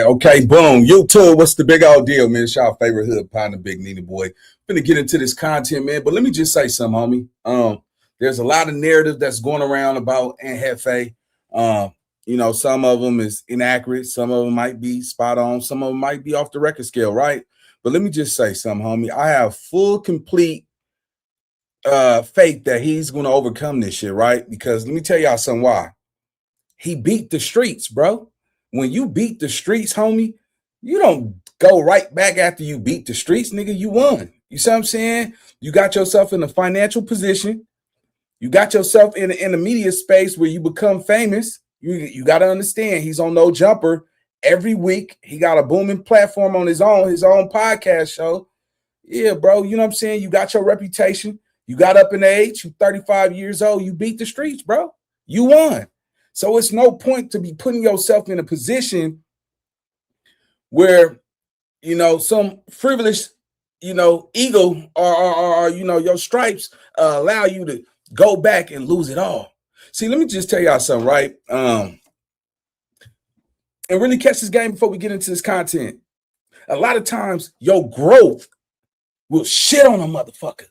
Okay, boom. YouTube, what's the big old deal, man? It's y'all favorite hood partner, Big Nina Boy. Finna get into this content, man. But let me just say something, homie. There's a lot of narrative that's going around about Ant Jefe. Some of them is inaccurate. Some of them might be spot on. Some of them might be off the record scale, right? But let me just say something, homie. I have full, complete faith that he's going to overcome this shit, right? Because let me tell y'all something why. He beat the streets, bro. When you beat the streets, homie, you don't go right back after you beat the streets, nigga. You won. You see what I'm saying? You got yourself in a financial position. You got yourself in the media space where you become famous. You got to understand he's on No Jumper every week. He got a booming platform on his own podcast show. Yeah, bro. You know what I'm saying? You got your reputation. You got up in age. You're 35 years old. You beat the streets, bro. You won. So it's no point to be putting yourself in a position where, some frivolous, ego or your stripes allow you to go back and lose it all. See, let me just tell y'all something, right? And really catch this game before we get into this content. A lot of times your growth will shit on a motherfucker.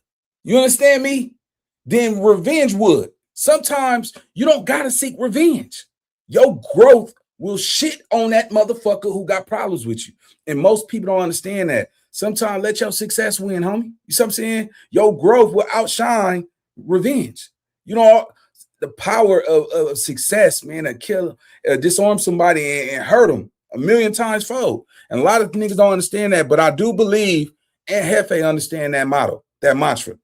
You understand me? Then revenge would. Sometimes you don't gotta seek revenge. Your growth will shit on that motherfucker who got problems with you. And most people don't understand that. Sometimes let your success win, homie. You see what I'm saying? Your growth will outshine revenge. The power of success, man, to kill, disarm somebody and hurt them 1,000,000 times fold. And a lot of niggas don't understand that, but I do believe Ant Jefe understand that motto, that mantra.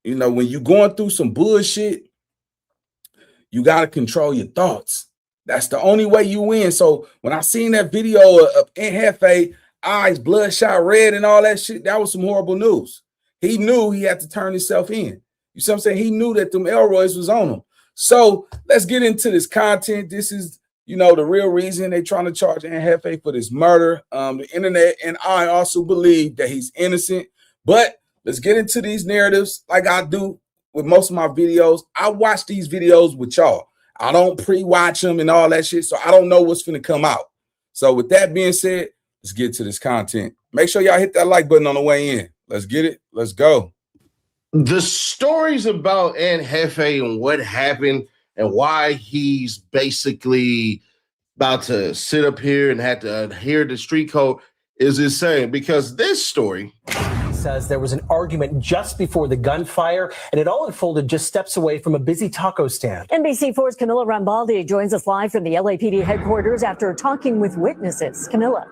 When you're going through some bullshit, you got to control your thoughts. That's the only way you win. So when I seen that video of Ant Jefe, eyes bloodshot red and all that shit, that was some horrible news. He knew he had to turn himself in. You see what I'm saying? He knew that them Elroys was on him. So let's get into this content. This is, the real reason they trying to charge Ant Jefe for this murder. The internet and I also believe that he's innocent. But let's get into these narratives like I do with most of my videos. I watch these videos with y'all. I don't pre-watch them and all that shit, so I don't know what's finna come out. So with that being said, let's get to this content. Make sure y'all hit that like button on the way in. Let's get it. Let's go. The stories about Ant Jefe and what happened and why he's basically about to sit up here and have to adhere to street code is insane, because this story says there was an argument just before the gunfire, and it all unfolded just steps away from a busy taco stand. NBC4's Camilla Rambaldi joins us live from the LAPD headquarters after talking with witnesses. Camilla.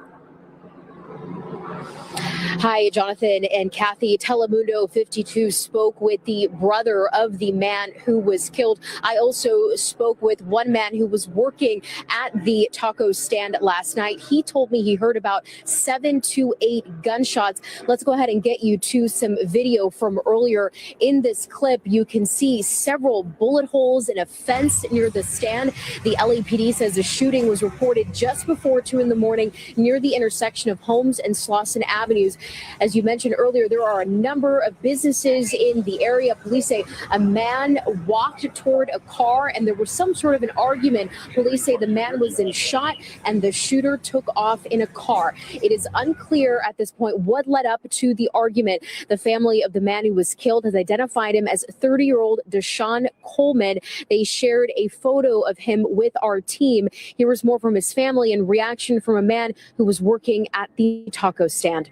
Hi, Jonathan and Kathy. Telemundo 52 spoke with the brother of the man who was killed. I also spoke with one man who was working at the taco stand last night. He told me he heard about 7 to 8 gunshots. Let's go ahead and get you to some video from earlier. In this clip, you can see several bullet holes in a fence near the stand. The LAPD says the shooting was reported just before 2 in the morning near the intersection of Holmes and Slauson Avenues. As you mentioned earlier, there are a number of businesses in the area. Police say a man walked toward a car and there was some sort of an argument. Police say the man was then shot and the shooter took off in a car. It is unclear at this point what led up to the argument. The family of the man who was killed has identified him as 30-year-old Deshaun Coleman. They shared a photo of him with our team. Here was more from his family and reaction from a man who was working at the taco stand.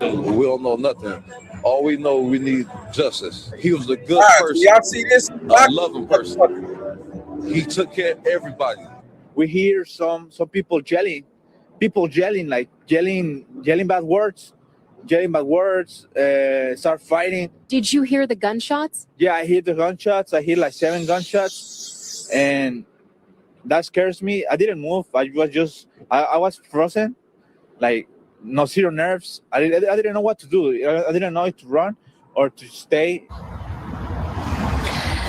We don't know nothing. All we know, we need justice. He was a good person. Y'all see this? A loving person. He took care of everybody. We hear some people yelling, like yelling bad words, start fighting. Did you hear the gunshots? Yeah, I hear the gunshots. I hear like 7 gunshots, and that scares me. I didn't move. I was frozen, like. No, zero nerves. I didn't know what to do. I didn't know if to run or to stay.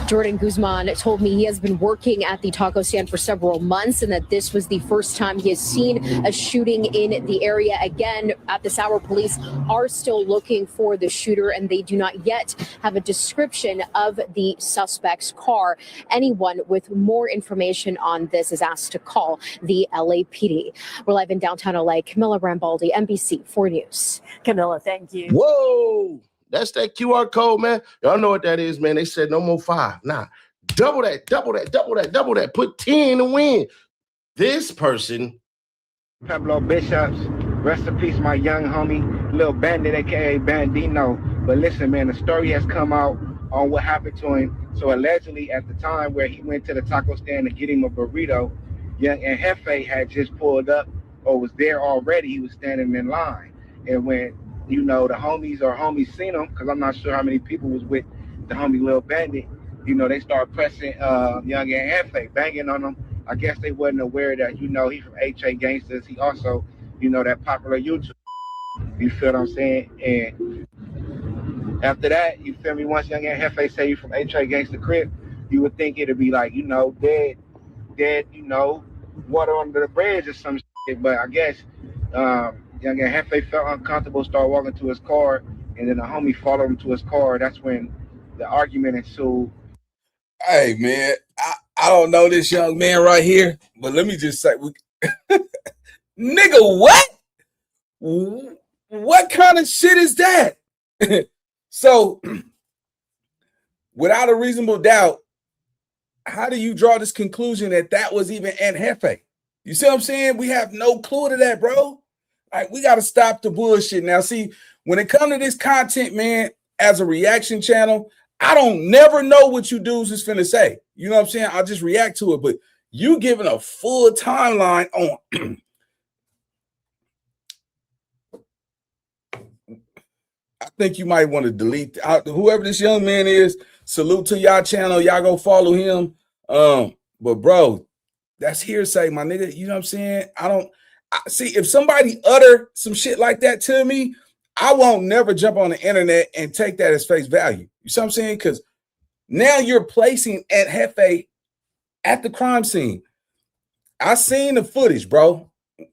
Jordan Guzman told me he has been working at the taco stand for several months and that this was the first time he has seen a shooting in the area. Again, at this hour, police are still looking for the shooter and they do not yet have a description of the suspect's car. Anyone with more information on this is asked to call the LAPD. We're live in downtown LA. Camilla Rambaldi, NBC 4 News. Camilla, thank you. Whoa, that's that QR code, man. Y'all know what that is, man. They said no more 5. Nah, double that, double that, double that, double that. Put 10 to win. This person. Pablo Bishops, rest in peace, my young homie, Lil Bandit, aka Bandino. But listen, man, the story has come out on what happened to him. So allegedly, at the time where he went to the taco stand to get him a burrito, Young Ant Jefe had just pulled up or was there already. He was standing in line. And when, you know, the homies seen him, because I'm not sure how many people was with the homie Lil Bandit, you know, they started pressing Young Ant Jefe, banging on him. I guess they wasn't aware that, you know, he from HA Gangsters. He also, you know, that popular YouTube. You feel what I'm saying? And after that, you feel me, once Young Ant Jefe say you from HA Gangster Crib, you would think it'd be like, you know, dead, you know, water under the bridge or some shit. But I guess Young Ant Jefe felt uncomfortable, started walking to his car, and then the homie followed him to his car. That's when the argument ensued. Hey, man, I don't know this young man right here, but let me just say, nigga, what? What kind of shit is that? So, without a reasonable doubt, how do you draw this conclusion that that was even Ant Jefe? You see what I'm saying? We have no clue to that, bro. Like, we got to stop the bullshit. Now, see, when it comes to this content, man, as a reaction channel, I don't never know what you dudes is finna say. You know what I'm saying? I'll just react to it. But you giving a full timeline on I think you might want to delete whoever this young man is. Salute to y'all channel. Y'all go follow him. But bro, that's hearsay, my nigga. You know what I'm saying? See, if somebody utter some shit like that to me, I won't never jump on the internet and take that as face value. You see what I'm saying? Because now you're placing Ant Jefe at the crime scene. I seen the footage, bro.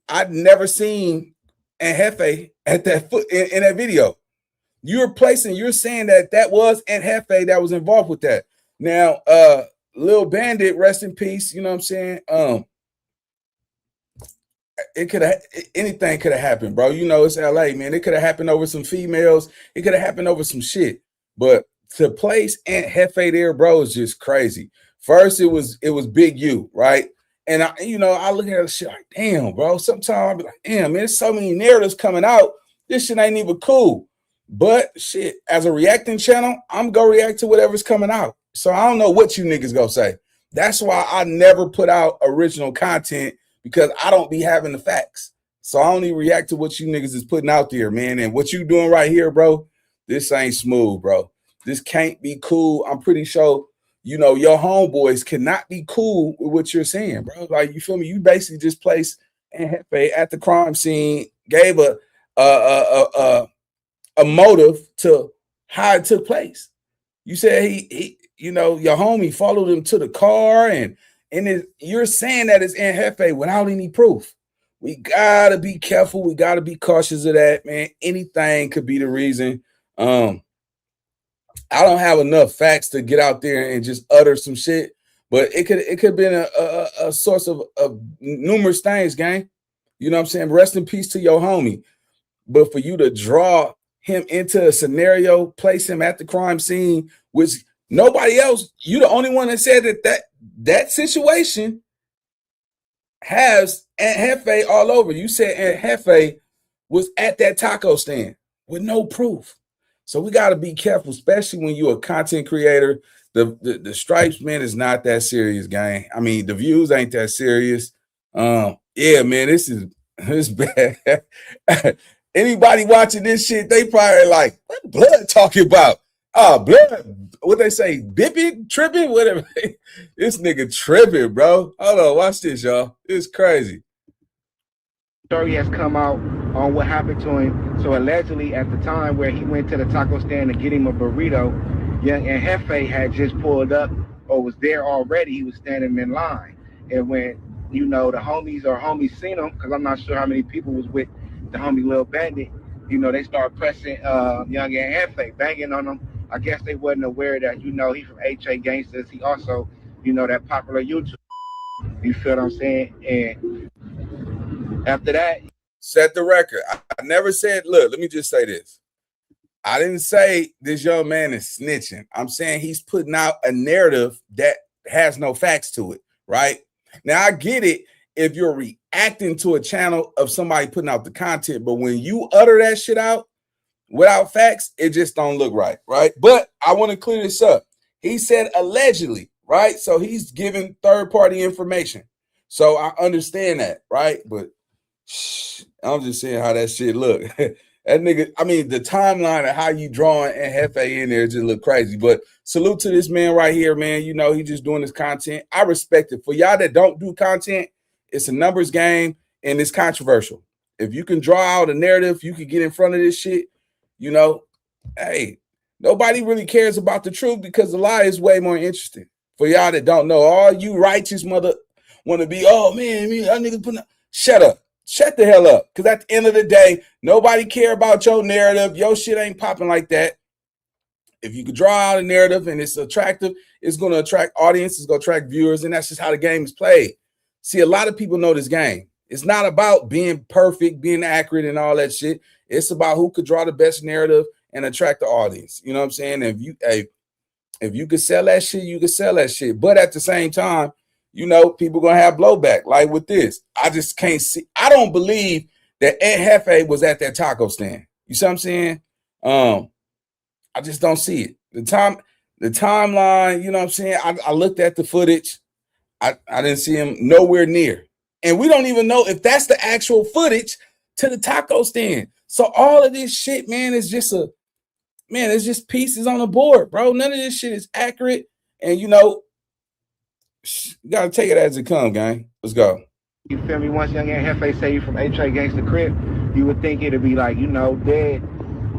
I'd never seen Ant Jefe at that in that video. You're saying that was Ant Jefe that was involved with that. Now, Lil Bandit, rest in peace. You know what I'm saying? Anything could have happened, bro. You know, it's LA, man. It could have happened over some females. It could have happened over some shit. But to place Ant Jefe there, bro, is just crazy. First, it was Big U, right? And I look at that shit like, damn, bro. Sometimes I'll be like, damn, man, there's so many narratives coming out. This shit ain't even cool. But shit, as a reacting channel, I'm gonna react to whatever's coming out. So I don't know what you niggas gonna say. That's why I never put out original content, because I don't be having the facts. So I only react to what you niggas is putting out there, man. And what you doing right here, bro, this ain't smooth, bro. This can't be cool. I'm pretty sure, you know, your homeboys cannot be cool with what you're saying, bro. Like, you feel me? You basically just placed Ant Jefe at the crime scene, gave a motive to how it took place. You said he you know, your homie followed him to the car, and you're saying that it's Ant Jefe without any proof. We gotta be careful. We gotta be cautious of that, man. Anything could be the reason. I don't have enough facts to get out there and just utter some shit, but it could have been a source of numerous things, gang. You know what I'm saying? Rest in peace to your homie. But for you to draw him into a scenario, place him at the crime scene, which nobody else, you the only one that said that situation has Ant Jefe all over. You said Ant Jefe was at that taco stand with no proof. So we got to be careful, especially when you're a content creator. The stripes, man, is not that serious, gang. I mean, the views ain't that serious. Yeah, man, it's bad. Anybody watching this shit, they probably like, what blood talking about? Blood, what they say, bipping, tripping, whatever. This nigga tripping, bro. Hold on, watch this, y'all. It's crazy. Story has come out on what happened to him. So allegedly, at the time where he went to the taco stand to get him a burrito, Young Ant Jefe had just pulled up or was there already, he was standing in line. And when, you know, the homies seen him, because I'm not sure how many people was with the homie Lil Bandit, you know, they started pressing Young Ant Jefe, banging on him. I guess they wasn't aware that, you know, he from HA Gangsters. He also, you know, that popular YouTube. You feel what I'm saying? And after that, set the record. I never said, look, let me just say this. I didn't say this young man is snitching. I'm saying he's putting out a narrative that has no facts to it, right? Now, I get it if you're reacting to a channel of somebody putting out the content, but when you utter that shit out without facts, it just don't look right, right? But I want to clear this up. He said allegedly, right? So he's giving third-party information. So I understand that, right? But I'm just saying how that shit look. That nigga, I mean, the timeline of how you drawing and Hefe in there just look crazy. But salute to this man right here, man. You know, he just doing his content. I respect it. For y'all that don't do content, it's a numbers game and it's controversial. If you can draw out a narrative, you can get in front of this shit, you know, hey, nobody really cares about the truth because the lie is way more interesting. For y'all that don't know, all you righteous mother want to be, oh, man, that nigga putting up. Shut up. Shut the hell up. Because at the end of the day, nobody care about your narrative. Your shit ain't popping like that. If you could draw out a narrative and it's attractive, it's going to attract audience. It's going to attract viewers. And that's just how the game is played. See, a lot of people know this game. It's not about being perfect, being accurate and all that shit. It's about who could draw the best narrative and attract the audience. You know what I'm saying? If you could sell that shit, you could sell that shit. But at the same time, you know, people gonna have blowback. Like with this, I just can't see. I don't believe that Ant Jefe was at that taco stand. You see what I'm saying? I just don't see it. The timeline. You know what I'm saying? I looked at the footage. I didn't see him nowhere near, and we don't even know if that's the actual footage to the taco stand. So all of this shit, man, is just it's just pieces on the board, bro. None of this shit is accurate, and you know. You gotta take it as it comes, gang. Let's go. You feel me? Once Young Ant Jefe say you from HA Gangsta Crip, you would think it'd be like, you know, dead,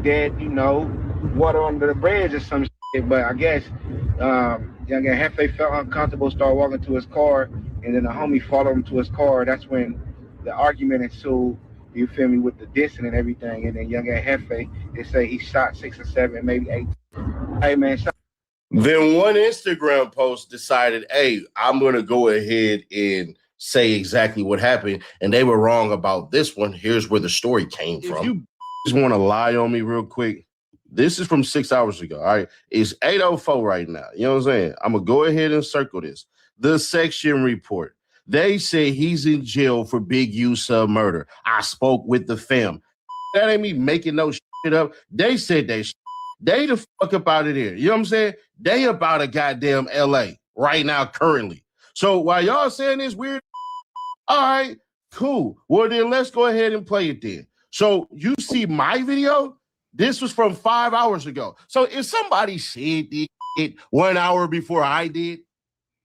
you know, water under the bridge or some shit. But I guess Young Ant Jefe felt uncomfortable, started walking to his car, and then the homie followed him to his car. That's when the argument ensued, you feel me, with the dissing and everything. And then Young Ant Jefe, they say he shot 6 or 7, maybe 8. Hey, man, Then one Instagram post decided, hey, I'm going to go ahead and say exactly what happened. And they were wrong about this one. Here's where the story came from. If you just want to lie on me real quick, this is from 6 hours ago. All right. It's 8:04 right now. You know what I'm saying? I'm going to go ahead and circle this. The section report. They say he's in jail for big use of murder. I spoke with the fam. That ain't me making no shit up. They said they the fuck up out of there. You know what I'm saying? They about a goddamn LA right now, currently. So while y'all saying this weird, all right, cool. Well, then let's go ahead and play it then. So you see my video? This was from 5 hours ago. So if somebody said this 1 hour before I did,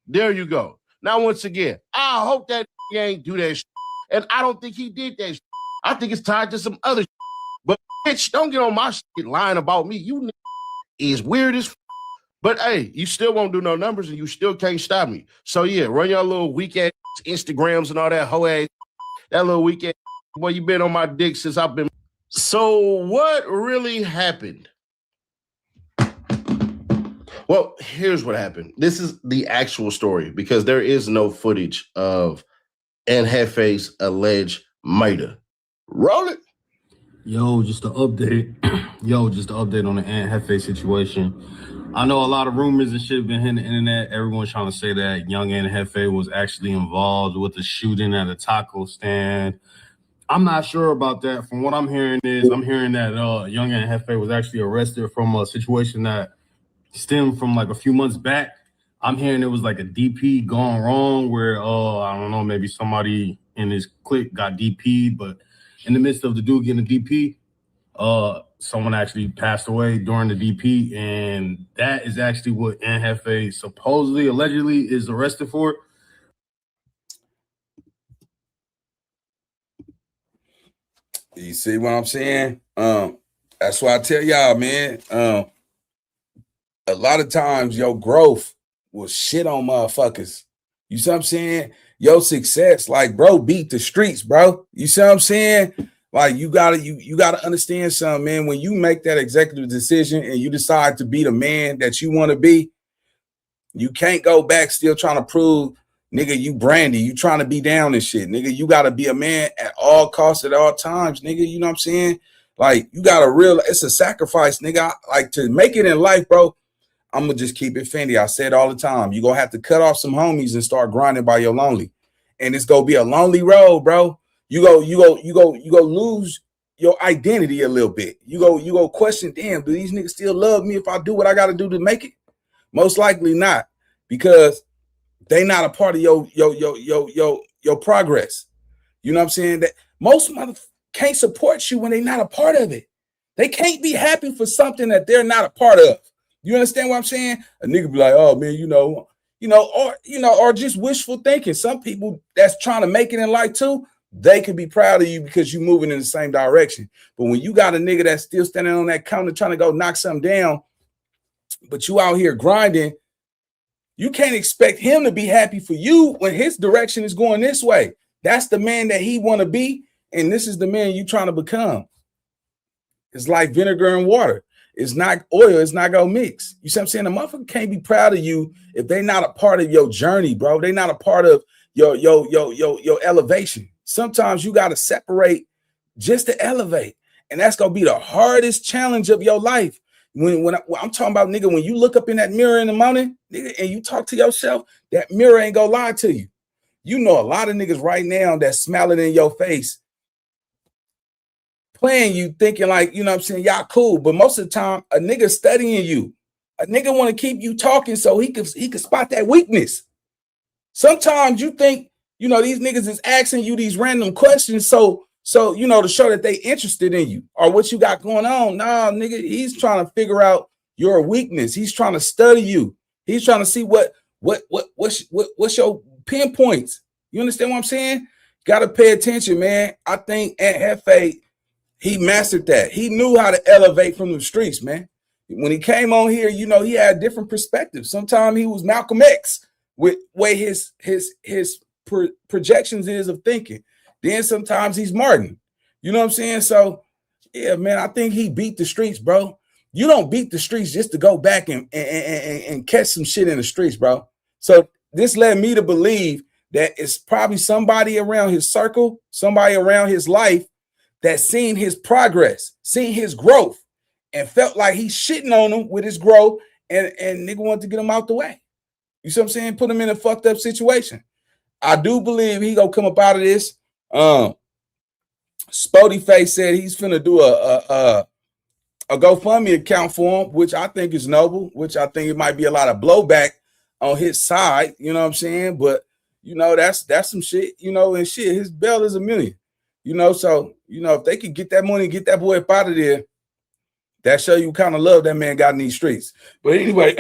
there you go. Now, once again, I hope that ain't do that shit. And I don't think he did that shit. I think it's tied to some other shit. But bitch, don't get on my shit lying about me. You is weird as but hey, you still won't do no numbers and you still can't stop me. So yeah, run your little weekend Instagrams and all that hoe ass. That little weekend, boy, you been on my dick since I've been. So what really happened? Well, here's what happened. This is the actual story because there is no footage of Ant Jefe's alleged murder. Roll it. Yo, just an update. Just an update on the Ant Jefe situation. I know a lot of rumors and shit been hitting the internet. Everyone's trying to say that Young Ant Jefe was actually involved with the shooting at a taco stand. I'm not sure about that. From what I'm hearing that Young Ant Jefe was actually arrested from a situation that stemmed from like a few months back. I'm hearing it was like a DP gone wrong where, I don't know, maybe somebody in his clique got DP'd, but in the midst of the dude getting a DP, someone actually passed away during the DP, and that is actually what Ant Jefe supposedly, allegedly is arrested for. You see what I'm saying? That's why I tell y'all, man, a lot of times your growth will shit on motherfuckers. You see what I'm saying? Your success, like, bro, beat the streets, bro. You see what I'm saying? Like, you gotta understand something, man. When you make that executive decision and you decide to be the man that you want to be, you can't go back still trying to prove, nigga, you brandy. You trying to be down and shit, nigga. You gotta be a man at all costs, at all times, nigga. You know what I'm saying? Like, you gotta realize it's a sacrifice, nigga. Like, to make it in life, bro. I'm gonna just keep it Fendi. I say it all the time. You're gonna have to cut off some homies and start grinding by your lonely. And it's gonna be a lonely road, bro. You go lose your identity a little bit. You go question, damn, do these niggas still love me if I do what I gotta do to make it? Most likely not, because they not a part of your progress. You know what I'm saying? That most motherfuckers can't support you when they not a part of it. They can't be happy for something that they're not a part of. You understand what I'm saying? A nigga be like, oh man, or just wishful thinking. Some people that's trying to make it in life too, they could be proud of you because you're moving in the same direction. But when you got a nigga that's still standing on that counter trying to go knock something down, but you out here grinding, you can't expect him to be happy for you when his direction is going this way. That's the man that he want to be, and this is the man you trying to become. It's like vinegar and water. It's not oil. It's not gonna mix. You see what I'm saying? A motherfucker can't be proud of you if they're not a part of your journey, bro. They're not a part of your elevation. Sometimes you got to separate just to elevate. And that's gonna be the hardest challenge of your life. When I'm talking about, nigga, when you look up in that mirror in the morning, nigga, and you talk to yourself, that mirror ain't gonna lie to you. You know a lot of niggas right now that's smiling in your face, playing you, thinking like, you know what I'm saying, y'all cool. But most of the time, a nigga studying you. A nigga want to keep you talking so he could spot that weakness. Sometimes you think, you know, these niggas is asking you these random questions so you know, to show that they interested in you or what you got going on. Nah, nigga, he's trying to figure out your weakness. He's trying to study you. He's trying to see what's your pinpoints. You understand what I'm saying? Got to pay attention, man. I think Ant Jefe, he mastered that. He knew how to elevate from the streets, man. When he came on here, you know, he had different perspectives. Sometimes he was Malcolm X with way his projections is of thinking. Then sometimes he's Martin. You know what I'm saying? So, yeah, man, I think he beat the streets, bro. You don't beat the streets just to go back and catch some shit in the streets, bro. So this led me to believe that it's probably somebody around his circle, somebody around his life that seen his progress, seen his growth, and felt like he's shitting on him with his growth, and nigga wanted to get him out the way. You see what I'm saying? Put him in a fucked up situation. I do believe he gonna come up out of this. Spody Face said he's finna do a GoFundMe account for him, which I think is noble, which I think it might be a lot of blowback on his side, you know what I'm saying? But you know, that's some shit, you know, and shit, his bail is $1 million. You know, so you know, if they could get that money, get that boy up out of there, that show you kind of love that man got in these streets. But anyway,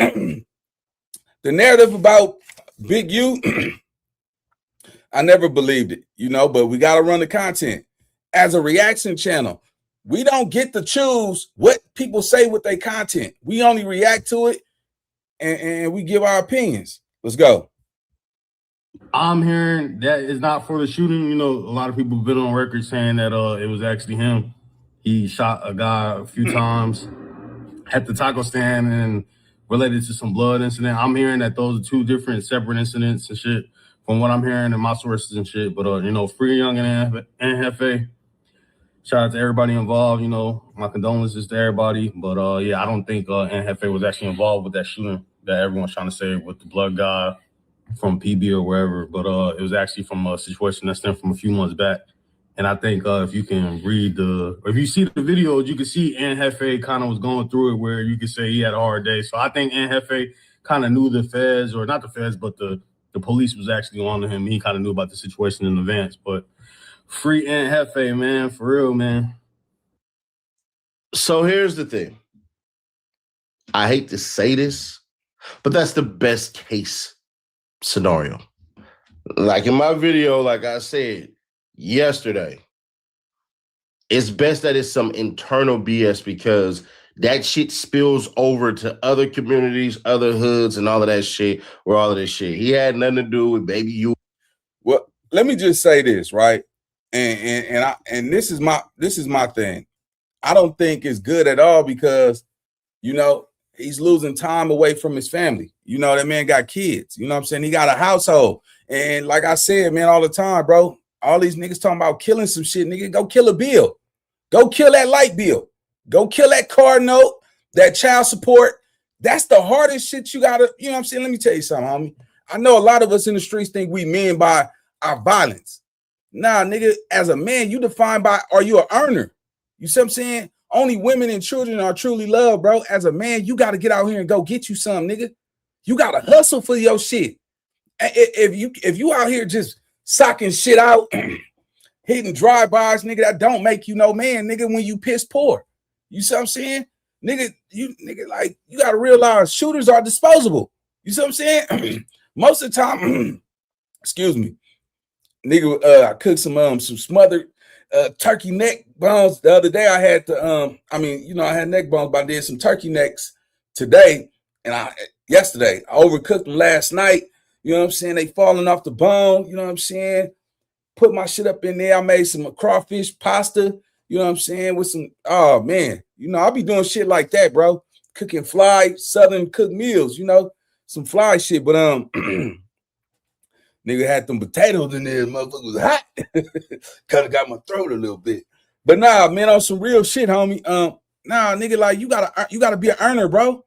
the narrative about Big U, I never believed it, you know, but we got to run the content. As a reaction channel, we don't get to choose what people say with their content. We only react to it and we give our opinions. Let's go. I'm hearing that it's not for the shooting. You know, a lot of people have been on record saying that it was actually him. He shot a guy a few times at the taco stand and related to some blood incident. I'm hearing that those are two different separate incidents and shit from what I'm hearing in my sources and shit. But, you know, free Young Ant Jefe. Shout out to everybody involved. You know, my condolences to everybody. But, yeah, I don't think Ant Jefe was actually involved with that shooting that everyone's trying to say with the blood guy from PB or wherever. But it was actually from a situation that stemmed from a few months back. And I think if you can read if you see the videos, you can see Ant Jefe kind of was going through it where you could say he had a hard day. So I think Ant Jefe kind of knew the feds, or not the feds, but the police was actually on to him. He kind of knew about the situation in advance. But free Ant Jefe, man, for real, man. So here's the thing. I hate to say this, but that's the best case scenario. Like in my video, like I said yesterday, it's best that it's some internal BS because that shit spills over to other communities, other hoods, and all of that shit, where all of this shit. He had nothing to do with baby you. Well, let me just say this, right? And this is my thing. I don't think it's good at all because, you know, he's losing time away from his family. You know, that man got kids. You know what I'm saying? He got a household. And like I said, man, all the time, bro, all these niggas talking about killing some shit. Nigga, go kill a bill. Go kill that light bill. Go kill that car note, that child support. That's the hardest shit you gotta, you know what I'm saying? Let me tell you something, homie. I know a lot of us in the streets think we men by our violence. Nah, nigga, as a man, you defined by, are you an earner? You see what I'm saying? Only women and children are truly loved, bro. As a man, you got to get out here and go get you some, nigga. You got to hustle for your shit. If you out here just socking shit out, hitting drive-bys, nigga, that don't make you no man, nigga, when you piss poor. You see what I'm saying? Nigga, you got to realize shooters are disposable. You see what I'm saying? Most of the time, excuse me, nigga, I cooked some smothered turkey neck bones the other day. I had to I had neck bones, but I did some turkey necks today, and yesterday I overcooked them last night. You know what I'm saying? They falling off the bone. You know what I'm saying? Put my shit up in there. I made some crawfish pasta. You know what I'm saying? With some, oh man, you know, I'll be doing shit like that, bro. Cooking fly Southern cooked meals, you know, some fly shit. But nigga had them potatoes in there. Motherfucker was hot. Kind of got my throat a little bit. But nah, man, on some real shit, homie. Nah, nigga, like you gotta be an earner, bro.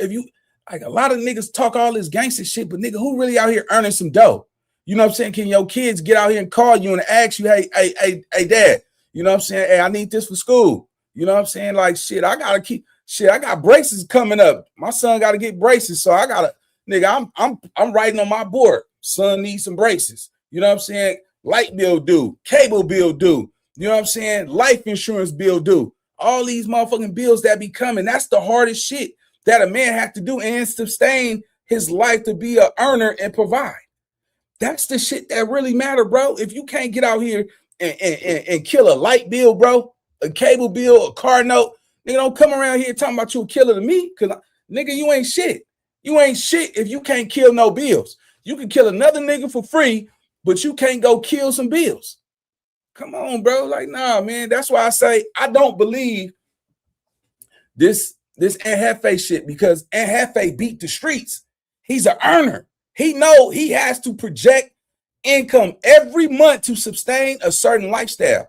If you like, a lot of niggas talk all this gangster shit, but nigga, who really out here earning some dough? You know what I'm saying? Can your kids get out here and call you and ask you, hey, dad, you know what I'm saying? Hey, I need this for school. You know what I'm saying? Like, shit, I got braces coming up. My son got to get braces. So I'm writing on my board. Son needs some braces. You know what I'm saying? Light bill due, cable bill due. You know what I'm saying? Life insurance bill due. All these motherfucking bills that be coming. That's the hardest shit that a man have to do and sustain his life to be an earner and provide. That's the shit that really matter, bro. If you can't get out here and kill a light bill, bro, a cable bill, a car note, nigga, don't come around here talking about you a killer to me, because nigga, you ain't shit. You ain't shit if you can't kill no bills. You can kill another nigga for free, but you can't go kill some bills. Come on, bro. Like, nah, man. That's why I say I don't believe this Ant Jefe shit, because Ant Jefe beat the streets. He's an earner. He know he has to project income every month to sustain a certain lifestyle.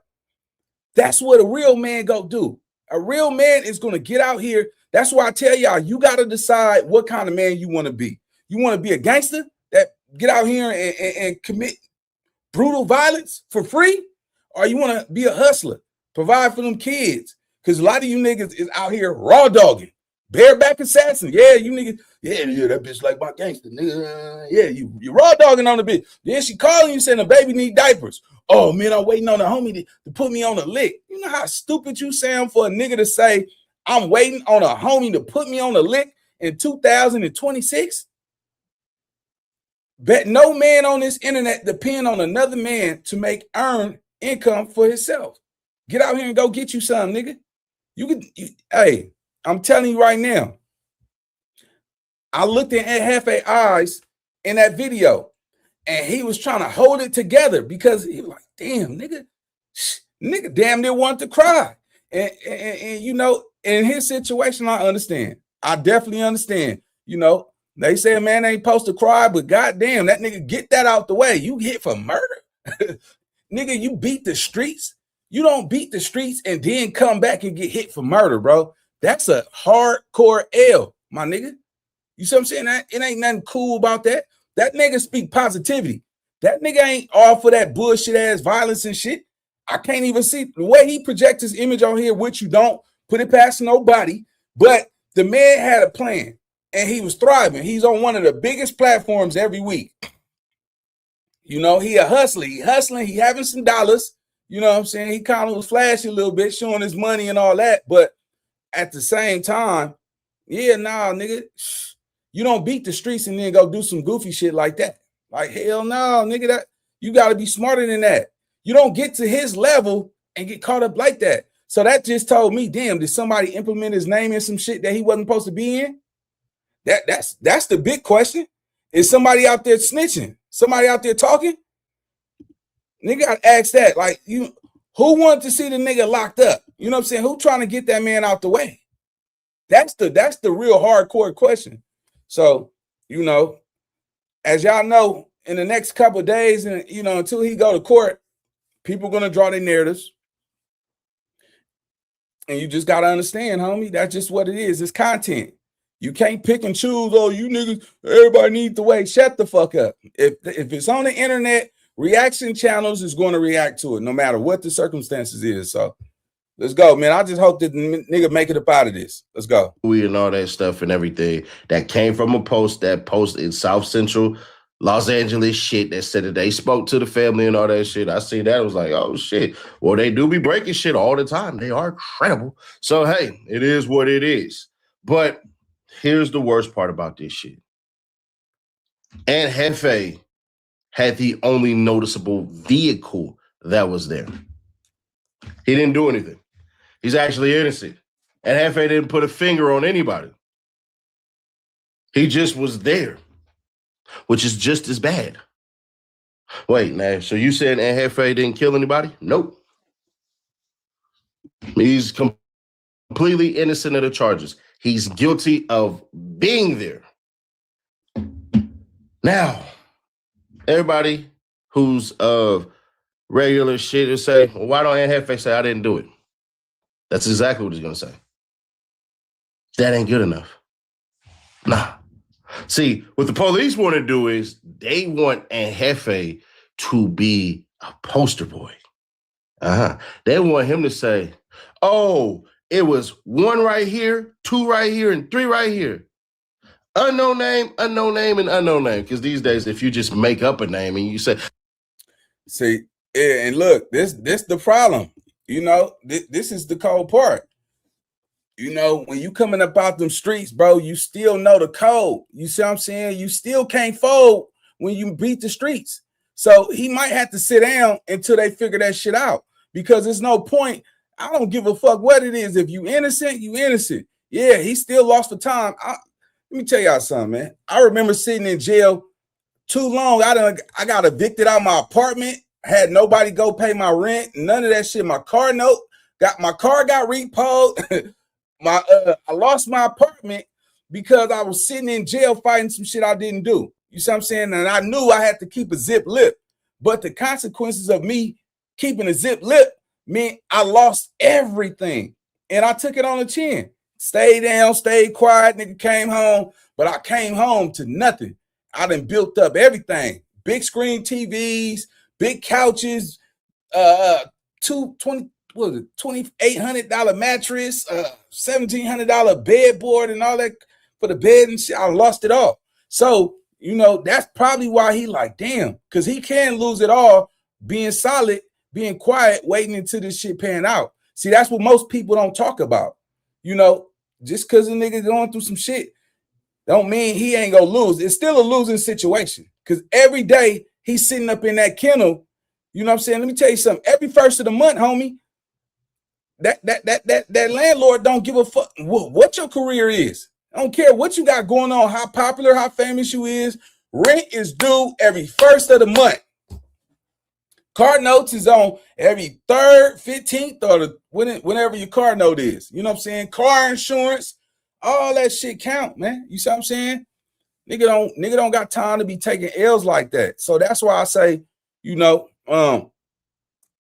That's what a real man go do. A real man is going to get out here. That's why I tell y'all, you got to decide what kind of man you want to be. You want to be a gangster that get out here and commit brutal violence for free? Or you want to be a hustler, provide for them kids? Because a lot of you niggas is out here raw dogging, bareback assassin. Yeah, you niggas, yeah, that bitch like my gangster, nigga. Yeah, you raw dogging on the bitch. Then she calling you saying the baby need diapers. Oh man, I'm waiting on the homie to put me on a lick. You know how stupid you sound for a nigga to say, I'm waiting on a homie to put me on a lick in 2026? Bet no man on this internet depend on another man to earn income for himself. Get out here and go get you some, nigga. Hey, I'm telling you right now, I looked in Ant Jefe's eyes in that video, and he was trying to hold it together because he was like, damn, nigga damn near wanted to cry. And you know, in his situation, I understand. I definitely understand. You know, they say a man ain't supposed to cry, but goddamn, that nigga, get that out the way. You hit for murder. Nigga, you beat the streets. You don't beat the streets and then come back and get hit for murder, bro. That's a hardcore L, my nigga. You see what I'm saying? It ain't nothing cool about that. That nigga speak positivity. That nigga ain't all for that bullshit ass violence and shit. I can't even see the way he projects his image on here, which you don't put it past nobody. But the man had a plan and he was thriving. He's on one of the biggest platforms every week. You know, he a hustler. He hustling. He having some dollars. You know what I'm saying? He kind of was flashy a little bit, showing his money and all that. But at the same time, yeah, nah, nigga, you don't beat the streets and then go do some goofy shit like that. Like, hell no, nigga, that you got to be smarter than that. You don't get to his level and get caught up like that. So that just told me, damn, did somebody implement his name in some shit that he wasn't supposed to be in? That's the big question. Is somebody out there snitching? Somebody out there talking? Nigga, I ask that. Like, who wanted to see the nigga locked up? You know what I'm saying? Who trying to get that man out the way? That's the real hardcore question. So, as y'all know, in the next couple of days, and until he go to court, people gonna draw their narratives. And you just gotta understand, homie, that's just what it is. It's content. You can't pick and choose. Oh, you niggas, everybody needs to wait. Shut the fuck up. If it's on the internet, reaction channels is going to react to it, no matter what the circumstances is. So let's go, man. I just hope that the nigga make it up out of this. Let's go. And all that stuff and everything that came from a post in South Central Los Angeles shit that said that they spoke to the family and all that shit. I see that. I was like, oh shit. Well, they do be breaking shit all the time. They are credible. So hey, it is what it is. But here's the worst part about this shit. Aunt Hefe had the only noticeable vehicle that was there. He didn't do anything. He's actually innocent. And Hefe didn't put a finger on anybody. He just was there, which is just as bad. Wait, now, so you said Aunt Hefe didn't kill anybody? Nope. He's completely innocent of the charges. He's guilty of being there. Now, everybody who's of regular shit will say, well, why don't Aunt Hefe say I didn't do it? That's exactly what he's going to say. That ain't good enough. Nah. See, what the police want to do is they want Aunt Hefe to be a poster boy. They want him to say, oh, it was 1 right here, 2 right here, and 3 right here. Unknown name, and unknown name. Because these days, if you just make up a name and you say... See, and look, this the problem. This is the cold part. When you coming up out them streets, bro, you still know the code. You see what I'm saying? You still can't fold when you beat the streets. So he might have to sit down until they figure that shit out. Because there's no point. I don't give a fuck what it is. If you innocent, you innocent. Yeah, he still lost the time. Let me tell y'all something, man. I remember sitting in jail too long. I got evicted out of my apartment. Had nobody go pay my rent. None of that shit. My car got repoed. I lost my apartment because I was sitting in jail fighting some shit I didn't do. You see what I'm saying? And I knew I had to keep a zip lip. But the consequences of me keeping a zip lip meant I lost everything. And I took it on the chin. Stayed down, stayed quiet, nigga came home. But I came home to nothing. I done built up everything. Big screen TVs, big couches, $2,800 mattress, $1,700 bed board and all that for the bed and shit. I lost it all. So, that's probably why he like, damn, because he can lose it all being solid, being quiet, waiting until this shit pan out. See, that's what most people don't talk about. Just because a nigga going through some shit don't mean he ain't gonna lose. It's still a losing situation because every day he's sitting up in that kennel. You know what I'm saying? Let me tell you something. Every first of the month, homie, that landlord don't give a fuck what your career is. I don't care what you got going on, how popular, how famous you is. Rent is due every first of the month. Car notes is on every 3rd, 15th, or whenever your car note is. You know what I'm saying? Car insurance, all that shit count, man. You see what I'm saying? Nigga don't got time to be taking L's like that. So that's why I say, a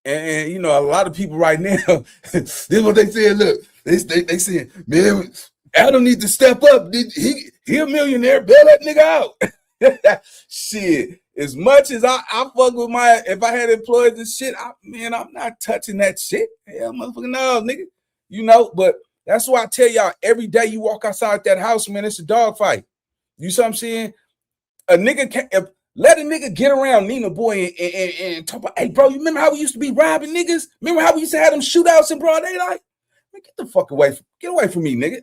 lot of people right now, this is what they saying. Look, they saying, man, Adam need to step up. He a millionaire, bail that nigga out. Shit. As much as I fuck with if I had employees and shit, I'm not touching that shit. Hell, motherfucker, no, nigga. But that's why I tell y'all, every day you walk outside that house, man, it's a dog fight. You see what I'm saying? A nigga can't let a nigga get around Nina Boy and talk about, hey, bro, you remember how we used to be robbing niggas? Remember how we used to have them shootouts in broad daylight? Man, get the fuck away. Get away from me, nigga.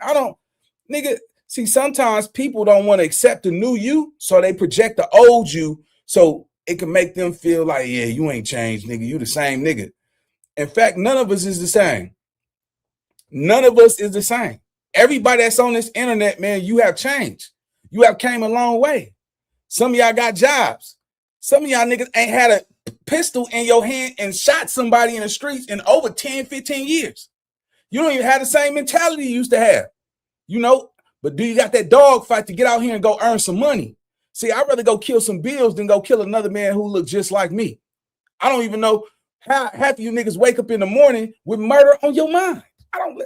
See, sometimes people don't want to accept the new you, so they project the old you so it can make them feel like, yeah, you ain't changed, nigga. You the same nigga. In fact, none of us is the same. None of us is the same. Everybody that's on this internet, man, you have changed. You have came a long way. Some of y'all got jobs. Some of y'all niggas ain't had a pistol in your hand and shot somebody in the streets in over 10, 15 years. You don't even have the same mentality you used to have, you know, but do you got that dog fight to get out here and go earn some money? See, I'd rather go kill some bills than go kill another man who looks just like me. I don't even know how half of you niggas wake up in the morning with murder on your mind. I don't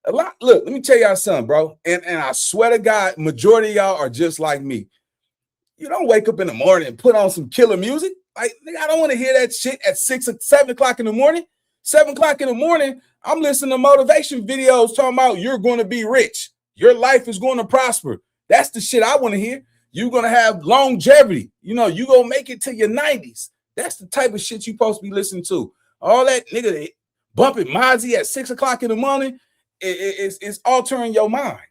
a lot. Look, let me tell y'all something, bro. And I swear to God, majority of y'all are just like me. You don't wake up in the morning and put on some killer music. Like, nigga, I don't want to hear that shit at 6 or 7 o'clock in the morning. 7 o'clock in the morning, I'm listening to motivation videos talking about you're going to be rich. Your life is going to prosper. That's the shit I want to hear. You're going to have longevity. You know, you're going to make it to your 90s. That's the type of shit you're supposed to be listening to. All that nigga bumping Mozzie at 6 o'clock in the morning is altering your mind,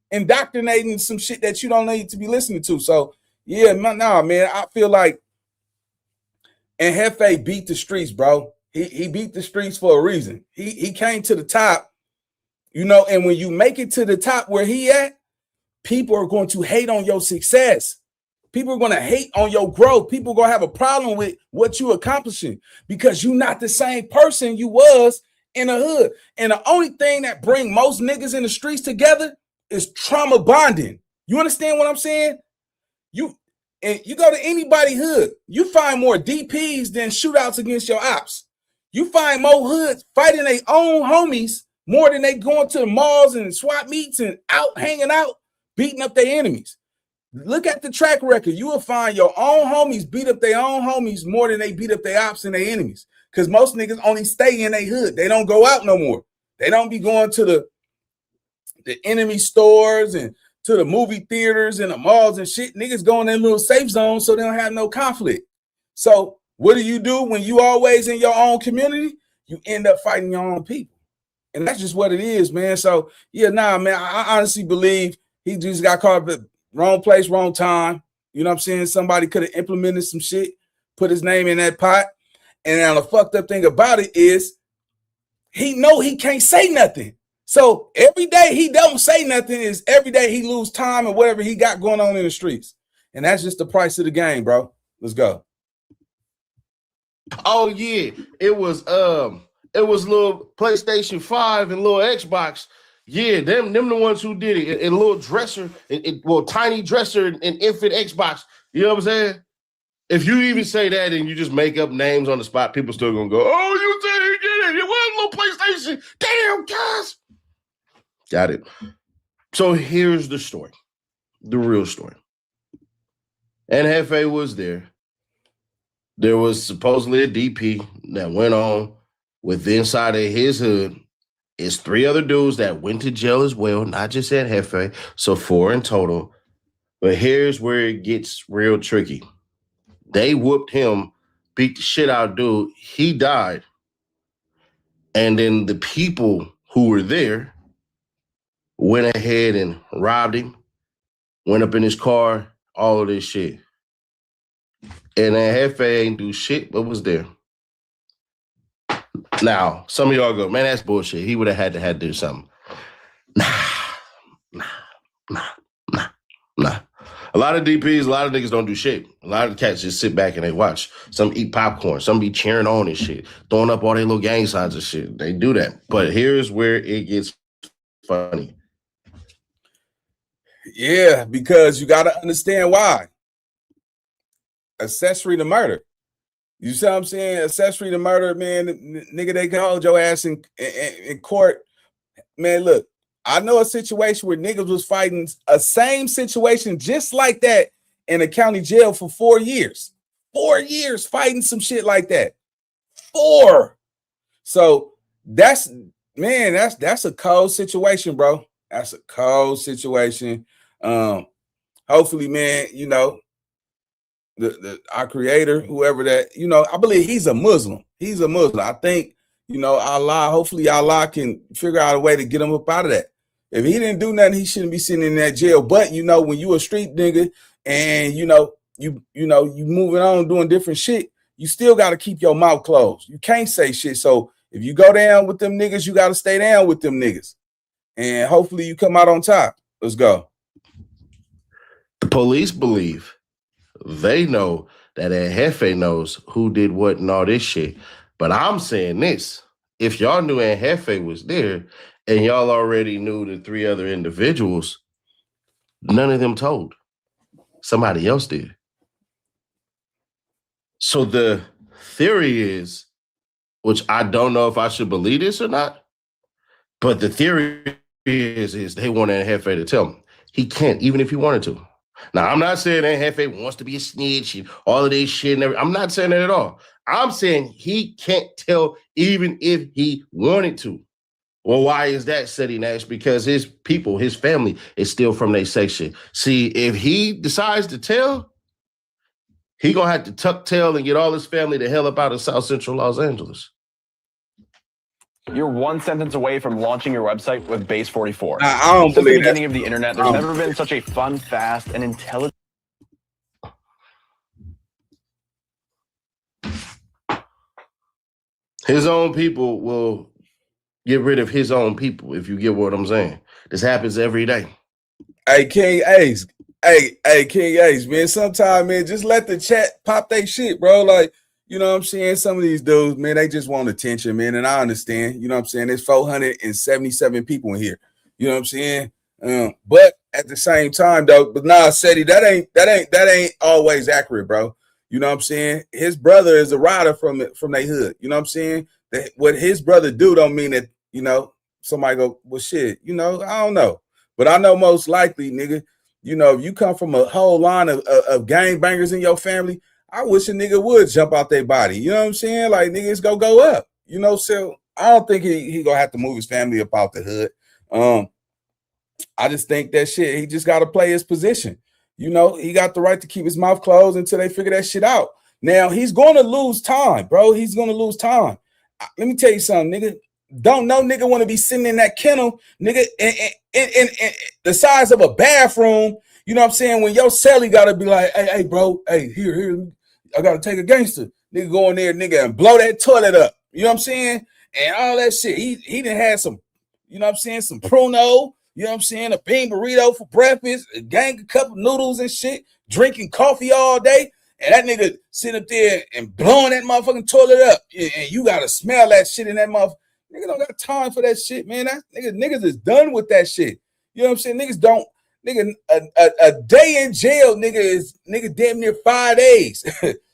indoctrinating some shit that you don't need to be listening to. So, yeah, nah, man, I feel like and Hefe beat the streets, bro. He beat the streets for a reason. He came to the top, you know, and when you make it to the top where he at, people are going to hate on your success. People are going to hate on your growth. People are going to have a problem with what you're accomplishing because you're not the same person you was in the hood. And the only thing that bring most niggas in the streets together is trauma bonding. You understand what I'm saying? You go to anybody hood, you find more DPs than shootouts against your ops. You find more hoods fighting their own homies more than they going to the malls and swap meets and out hanging out, beating up their enemies. Look at the track record. You will find your own homies beat up their own homies more than they beat up their ops and their enemies. Because most niggas only stay in their hood. They don't go out no more. They don't be going to the enemy stores and to the movie theaters and the malls and shit. Niggas go in their little safe zone so they don't have no conflict. So what do you do when you always in your own community? You end up fighting your own people. And that's just what it is, man. So, yeah, nah, man, I honestly believe he just got caught up at wrong place, wrong time. You know what I'm saying? Somebody could have implemented some shit, put his name in that pot. And now the fucked up thing about it is he know he can't say nothing. So every day he don't say nothing is every day he lose time and whatever he got going on in the streets. And that's just the price of the game, bro. Let's go. Oh yeah, it was little PlayStation 5 and little Xbox. Yeah, them the ones who did it. And little dresser, tiny dresser and infant Xbox. You know what I'm saying? If you even say that and you just make up names on the spot, people still gonna go, "Oh, you said he did it. It was a little PlayStation. Damn, guys." Got it. So here's the story, the real story. And Hefe was there. There was supposedly a DP that went on with inside of his hood. It's 3 other dudes that went to jail as well, not just at Hefe. So 4 in total. But here's where it gets real tricky. They whooped him, beat the shit out of dude. He died. And then the people who were there went ahead and robbed him, went up in his car, all of this shit. And then Hefe ain't do shit, but was there. Now, some of y'all go, man, that's bullshit. He would have had to do something. Nah. A lot of DPs, a lot of niggas don't do shit. A lot of the cats just sit back and they watch. Some eat popcorn. Some be cheering on and shit, throwing up all their little gang signs and shit. They do that. But here's where it gets funny. Yeah, because you got to understand why. Accessory to murder. You see what I'm saying? Accessory to murder, man. Nigga, they can hold your ass in court. Man, look, I know a situation where niggas was fighting a same situation just like that in a county jail for 4 years. 4 years fighting some shit like that. 4. So that's a cold situation, bro. That's a cold situation. Hopefully, man, you know, our creator, whoever that, you know, I believe he's a Muslim. He's a Muslim. I think, you know, hopefully Allah can figure out a way to get him up out of that. If he didn't do nothing, he shouldn't be sitting in that jail. But, you know, when you a street nigga and, you moving on doing different shit, you still got to keep your mouth closed. You can't say shit. So if you go down with them niggas, you got to stay down with them niggas. and hopefully you come out on top. Let's go. The police believe they know that Hefe knows who did what and all this shit. But I'm saying this. If y'all knew Hefe was there and y'all already knew the 3 other individuals, none of them told. Somebody else did. So the theory is, which I don't know if I should believe this or not, but the theory is they want Hefe to tell him. He can't, even if he wanted to. Now, I'm not saying Hefe wants to be a snitch and all of this shit and everything. I'm not saying that at all. I'm saying he can't tell even if he wanted to. Well, why is that, Seti Nash? Because his people, his family is still from their section. See, if he decides to tell, he gonna have to tuck tail and get all his family the hell up out of South Central Los Angeles. You're 1 sentence away from launching your website with Base 44. I don't Since the believe beginning that. of the internet, there's never been such a fun, fast, and intelligent. His own people will get rid of his own people, if you get what I'm saying. This happens every day. Hey, King Ace. Hey, King Ace, man. Sometimes, man, just let the chat pop they shit, bro. Like, you know what I'm saying? Some of these dudes, man, they just want attention, man. And I understand, you know what I'm saying? There's 477 people in here. You know what I'm saying? But at the same time, though, but nah, Seti, that ain't always accurate, bro. You know what I'm saying? His brother is a rider from their hood. You know what I'm saying? That what his brother do don't mean that, you know, somebody go, well, shit, you know, I don't know. But I know most likely, nigga, you know, if you come from a whole line of gangbangers in your family, I wish a nigga would jump out their body. You know what I'm saying? Like, niggas go up. You know, so I don't think he gonna have to move his family up out the hood. I just think that shit, he just got to play his position. You know, he got the right to keep his mouth closed until they figure that shit out. Now, he's going to lose time, bro. He's going to lose time. Let me tell you something, nigga. Don't no nigga want to be sitting in that kennel, nigga, in the size of a bathroom. You know what I'm saying? When your celly got to be like, hey, bro, hey, here, I got to take a gangster. Nigga go in there, nigga, and blow that toilet up. You know what I'm saying? And all that shit. He done had some, you know what I'm saying, some pruno, you know what I'm saying, a bean burrito for breakfast, a gang of cup of noodles and shit, drinking coffee all day. And that nigga sitting up there and blowing that motherfucking toilet up. And you got to smell that shit in that motherfucker. Nigga don't got time for that shit, man. That niggas is done with that shit. You know what I'm saying? Niggas don't, nigga, a day in jail, nigga damn near 5 days.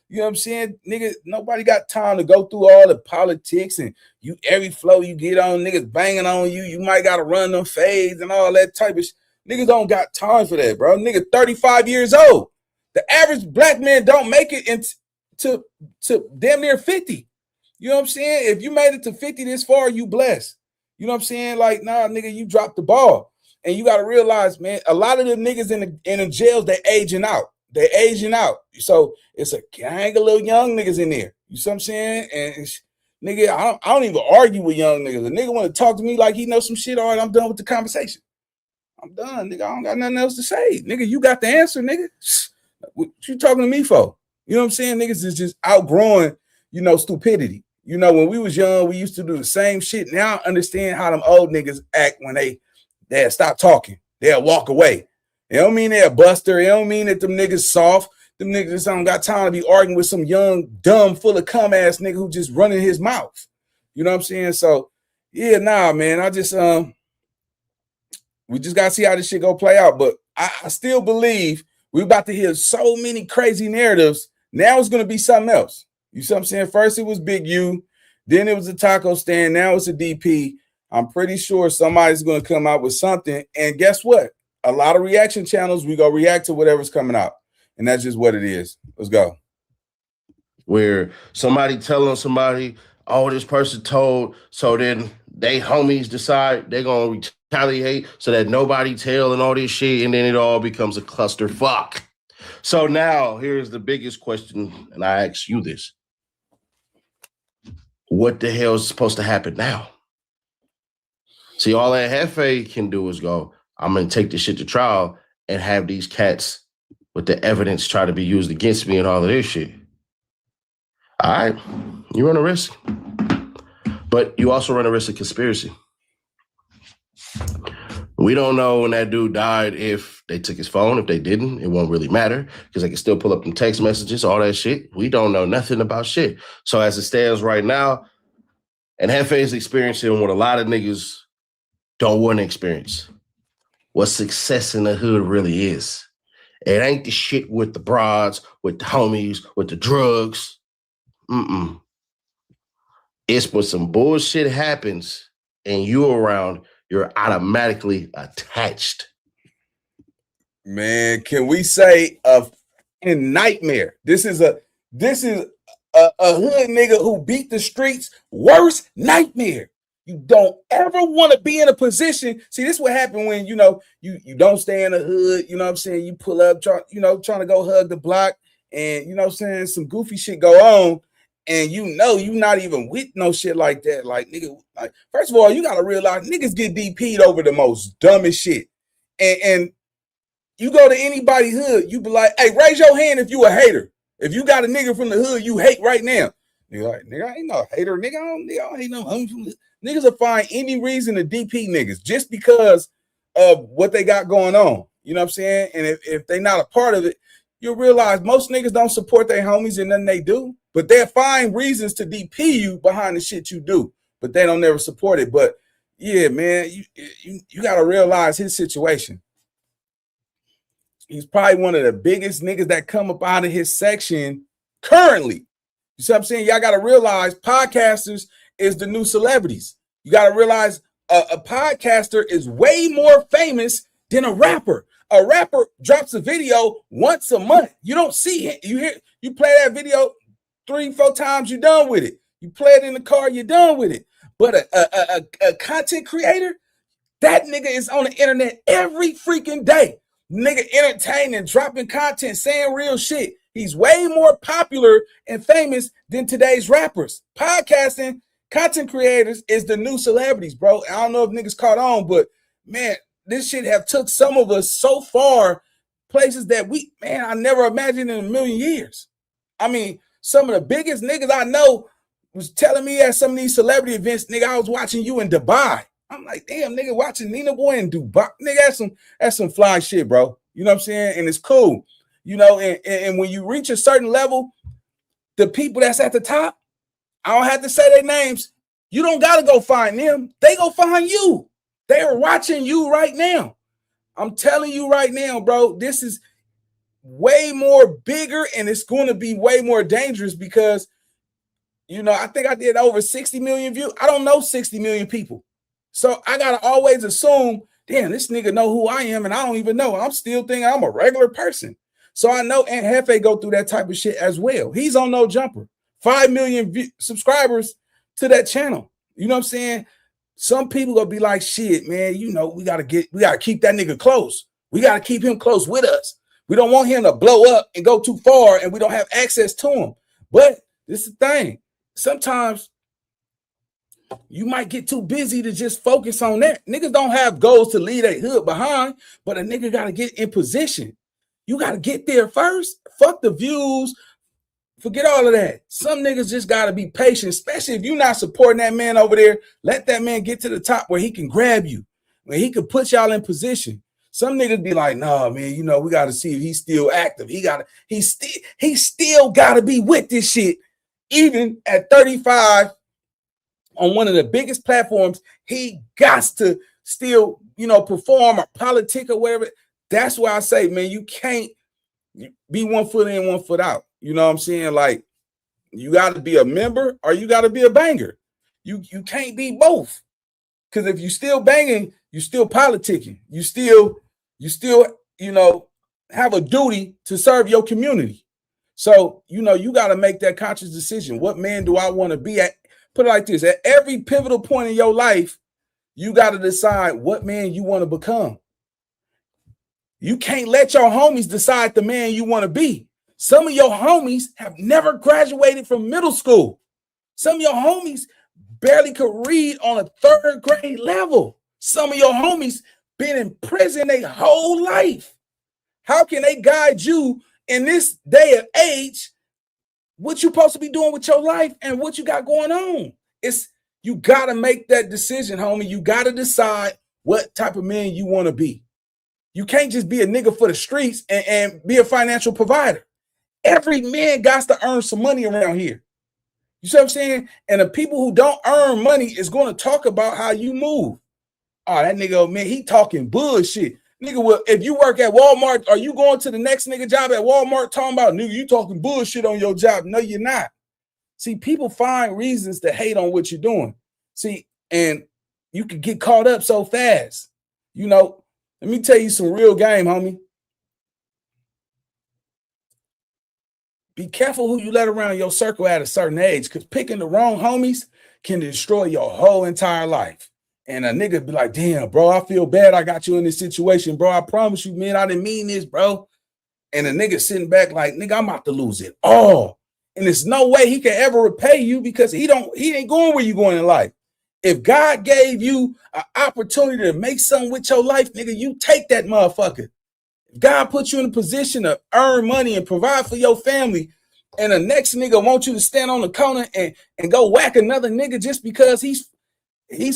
You know what I'm saying? Nigga, nobody got time to go through all the politics and you every flow you get on, niggas banging on you. You might gotta run them fades and all that type of shit. Niggas don't got time for that, bro. Nigga 35 years old. The average black man don't make it into damn near 50. You know what I'm saying? If you made it to 50 this far, you blessed. You know what I'm saying? Like, nah, nigga, you dropped the ball. And you got to realize, man, a lot of the niggas in the jails, they aging out. They aging out. So it's a gang of little young niggas in there. You see what I'm saying? And nigga, I don't even argue with young niggas. A nigga want to talk to me like he knows some shit. All right, I'm done with the conversation. I'm done, nigga. I don't got nothing else to say. Nigga, you got the answer, nigga. What you talking to me for? You know what I'm saying? Niggas is just outgrowing, you know, stupidity. You know, when we was young, we used to do the same shit. Now I understand how them old niggas act when they'll stop talking. They'll walk away. It don't mean they're a buster. It don't mean that them niggas soft. Them niggas just don't got time to be arguing with some young, dumb, full of cum ass nigga who just running his mouth. You know what I'm saying? So, yeah, nah, man. I just we just gotta see how this shit go play out. But I still believe we're about to hear so many crazy narratives. Now it's gonna be something else. You see what I'm saying? First it was Big U, then it was a taco stand, now it's a DP. I'm pretty sure somebody's gonna come out with something. And guess what? A lot of reaction channels, we go react to whatever's coming out. And that's just what it is. Let's go. Where somebody telling somebody, oh, this person told, so then they homies decide they're gonna retaliate so that nobody tell and all this shit, and then it all becomes a clusterfuck. So now here's the biggest question, and I ask you this. What the hell is supposed to happen now? See, all that Hefe can do is go, I'm going to take this shit to trial and have these cats with the evidence try to be used against me and all of this shit. All right, you run a risk. But you also run a risk of conspiracy. We don't know when that dude died if they took his phone. If they didn't, it won't really matter because they can still pull up them text messages, all that shit. We don't know nothing about shit. So as it stands right now, and Hefe is experiencing what a lot of niggas don't want to experience, what success in the hood really is. It ain't the shit with the broads, with the homies, with the drugs. It's when some bullshit happens and you around, you're automatically attached. Man, can we say a nightmare? This is a hood nigga who beat the streets. Worst nightmare. You don't ever want to be in a position. See, this is what happened when you don't stay in the hood. You know what I'm saying? You pull up, trying to go hug the block, and you know what I'm saying, some goofy shit go on, and you not even with no shit like that. Like, nigga, like, first of all, you gotta realize niggas get DP'd over the most dumbest shit. And you go to anybody's hood, you be like, hey, raise your hand if you a hater. If you got a nigga from the hood you hate right now. You're like, nigga, I ain't no hater, nigga. I don't hate no homie from the. Niggas will find any reason to DP niggas just because of what they got going on. You know what I'm saying? And if they not a part of it, you'll realize most niggas don't support their homies in nothing they do, but they'll find reasons to DP you behind the shit you do, but they don't never support it. But yeah, man, you got to realize his situation. He's probably one of the biggest niggas that come up out of his section currently. You see what I'm saying? Y'all got to realize podcasters is the new celebrities. You got to realize a podcaster is way more famous than a rapper. A rapper drops a video once a month. You don't see it. You play that video 3-4 times, you're done with it. You play it in the car, you're done with it. But a content creator, that nigga is on the internet every freaking day. Nigga entertaining, dropping content, saying real shit. He's way more popular and famous than today's rappers. Podcasting, content creators is the new celebrities, bro. I don't know if niggas caught on, but man, this shit have took some of us so far, places that I never imagined in a million years. I mean, some of the biggest niggas I know was telling me at some of these celebrity events, nigga, I was watching you in Dubai. I'm like, damn, nigga, watching Nina Boy in Dubai. Nigga, that's some fly shit, bro. You know what I'm saying? And it's cool. You know, and when you reach a certain level, the people that's at the top, I don't have to say their names. You don't got to go find them. They go find you. They are watching you right now. I'm telling you right now, bro, this is way more bigger and it's going to be way more dangerous because, you know, I think I did over 60 million views. I don't know 60 million people. So I got to always assume, damn, this nigga know who I am and I don't even know. I'm still thinking I'm a regular person. So I know Ant Jefe go through that type of shit as well. He's on No Jumper. 5 million subscribers to that channel. You know what I'm saying? Some people gonna be like, shit, man, you know, we gotta keep that nigga close. We gotta keep him close with us. We don't want him to blow up and go too far and we don't have access to him. But this is the thing. Sometimes you might get too busy to just focus on that. Niggas don't have goals to leave their hood behind, but a nigga gotta get in position. You gotta get there first. Fuck the views. Forget all of that. Some niggas just got to be patient, especially if you're not supporting that man over there. Let that man get to the top where he can grab you, where he can put y'all in position. Some niggas be like, nah, man, you know, we got to see if he's still active. He still got to be with this shit. Even at 35 on one of the biggest platforms, he got to still, you know, perform or politic or whatever. That's why I say, man, you can't be 1 foot in, 1 foot out. You know what I'm saying? Like, you got to be a member or you got to be a banger. You can't be both. Because if you still banging, you still politicking. You still, you know, have a duty to serve your community. So, you know, you got to make that conscious decision. What man do I want to be at? Put it like this. At every pivotal point in your life, you got to decide what man you want to become. You can't let your homies decide the man you want to be. Some of your homies have never graduated from middle school. Some of your homies barely could read on a 3rd grade level. Some of your homies been in prison their whole life. How can they guide you in this day of age what you supposed to be doing with your life and what you got going on? You got to make that decision, homie. You got to decide what type of man you want to be. You can't just be a nigga for the streets and be a financial provider. Every man got to earn some money around here. You see what I'm saying? And the people who don't earn money is going to talk about how you move. Oh, that nigga, man, he talking bullshit. Nigga, well, if you work at Walmart, are you going to the next nigga job at Walmart talking about, nigga, you talking bullshit on your job? No, you're not. See, people find reasons to hate on what you're doing. See, and you can get caught up so fast. You know, let me tell you some real game, homie. Be careful who you let around your circle at a certain age, because picking the wrong homies can destroy your whole entire life. And a nigga be like, damn, bro, I feel bad I got you in this situation, bro. I promise you, man, I didn't mean this, bro. And a nigga sitting back like, nigga, I'm about to lose it all. And there's no way he can ever repay you because he ain't going where you going in life. If God gave you an opportunity to make something with your life, nigga, you take that motherfucker. If God put you in a position to earn money and provide for your family, and the next nigga wants you to stand on the corner and go whack another nigga just because he's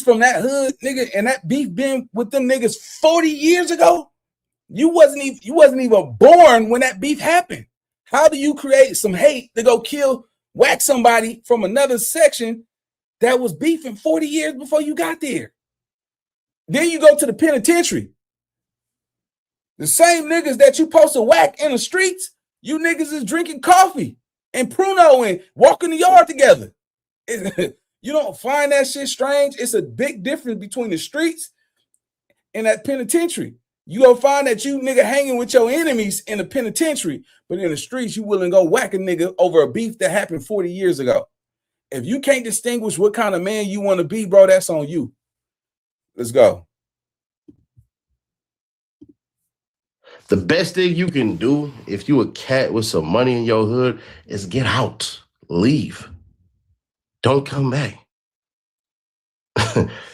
from that hood, nigga, and that beef been with them niggas 40 years ago, you wasn't even born when that beef happened. How do you create some hate to go whack somebody from another section that was beefing 40 years before you got there? Then you go to the penitentiary. The same niggas that you supposed to whack in the streets, you niggas is drinking coffee and Pruno and walking the yard together. You don't find that shit strange? It's a big difference between the streets and that penitentiary. You gonna find that you nigga hanging with your enemies in the penitentiary, but in the streets, you willing to go whack a nigga over a beef that happened 40 years ago. If you can't distinguish what kind of man you want to be, bro, that's on you. Let's go. The best thing you can do if you a cat with some money in your hood is get out, leave. Don't come back.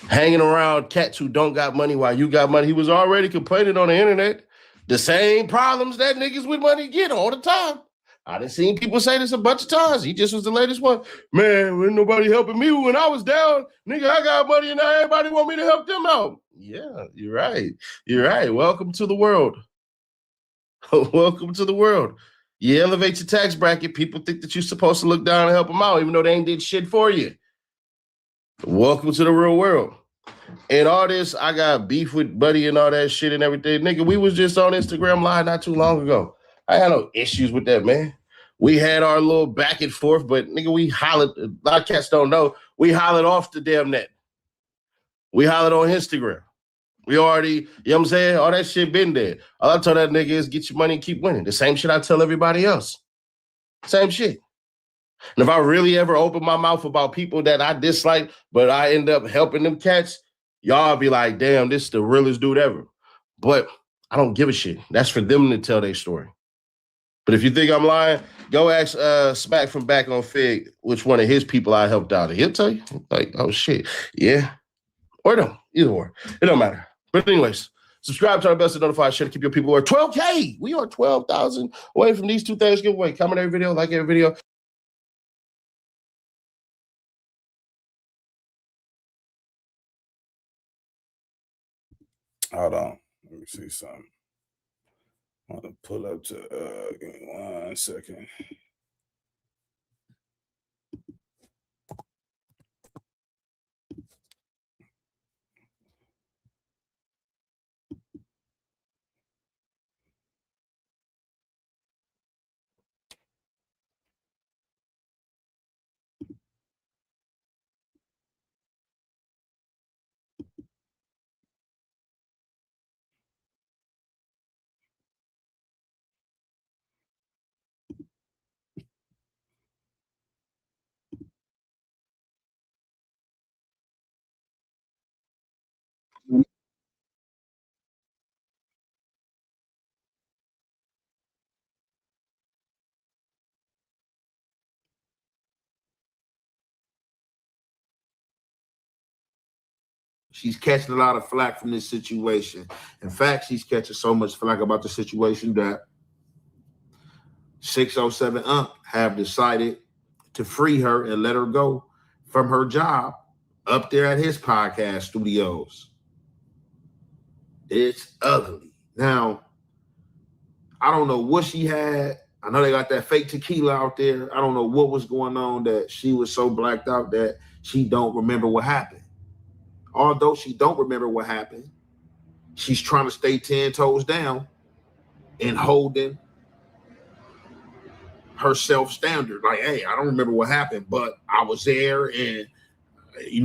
Hanging around cats who don't got money while you got money. He was already complaining on the internet. The same problems that niggas with money get all the time. I done seen people say this a bunch of times. He just was the latest one. Man, ain't nobody helping me when I was down. Nigga, I got money and now everybody want me to help them out. Yeah, you're right. You're right. Welcome to the world. Welcome to the world. You elevate your tax bracket, people think that you're supposed to look down and help them out, even though they ain't did shit for you. Welcome to the real world. And all this, I got beef with Buddy and all that shit and everything. Nigga, we was just on Instagram Live not too long ago. I had no issues with that, man. We had our little back and forth, but nigga, we hollered. A lot of cats don't know. We hollered off the damn net. We hollered on Instagram. We already, you know what I'm saying? All that shit been there. All I told that nigga is get your money and keep winning. The same shit I tell everybody else. Same shit. And if I really ever open my mouth about people that I dislike, but I end up helping them cats, y'all be like, damn, this is the realest dude ever. But I don't give a shit. That's for them to tell their story. But if you think I'm lying, go ask Smack from back on Fig which one of his people I helped out. And he'll tell you, like, oh shit, yeah. Or no, either or. It don't matter. But anyways, subscribe to our best and notified share to keep your people aware. 12K! We are 12,000 away from these 2 things giveaway. Comment every video, like every video. Hold on. Let me see something. I want to pull up to, give me 1 second. She's catching a lot of flack from this situation. In fact, she's catching so much flack about the situation that 607 have decided to free her and let her go from her job up there at his podcast studios. It's ugly. Now, I don't know what she had. I know they got that fake tequila out there. I don't know what was going on that she was so blacked out that she don't remember what happened. Although she don't remember what happened, she's trying to stay 10 toes down and holding her self-standard. Like, hey, I don't remember what happened, but I was there, and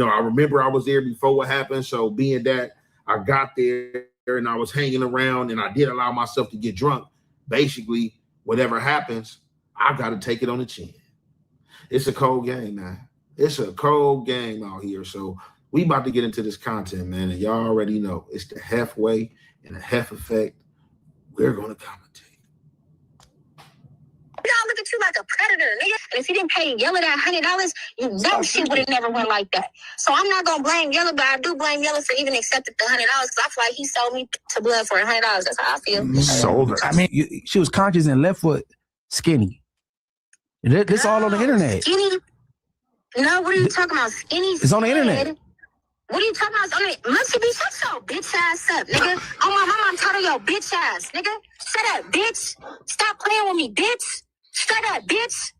I remember I was there before what happened. So being that I got there and I was hanging around and I did allow myself to get drunk, basically, whatever happens, I got to take it on the chin. It's a cold game, man. It's a cold game out here. So we about to get into this content, man, and y'all already know it's the Hefe way and the Hefe effect. We're going to commentate. Y'all look at you like a predator, nigga. And if you didn't pay Yella that $100, you know shit would have never went like that. So I'm not gonna blame Yella, but I do blame Yella for even accepting the $100 because I feel like he sold me to blood for $100. That's how I feel. Sold her. I mean, she was conscious and left foot skinny. This all on the internet. Skinny? No, what are you talking about? Skinny? It's on the internet. What are you talking about? Muncie, bitch, shut your bitch ass up, nigga. Oh, my mama, I'm tired of your bitch ass, nigga. Shut up, bitch. Stop playing with me, bitch. Shut up, bitch.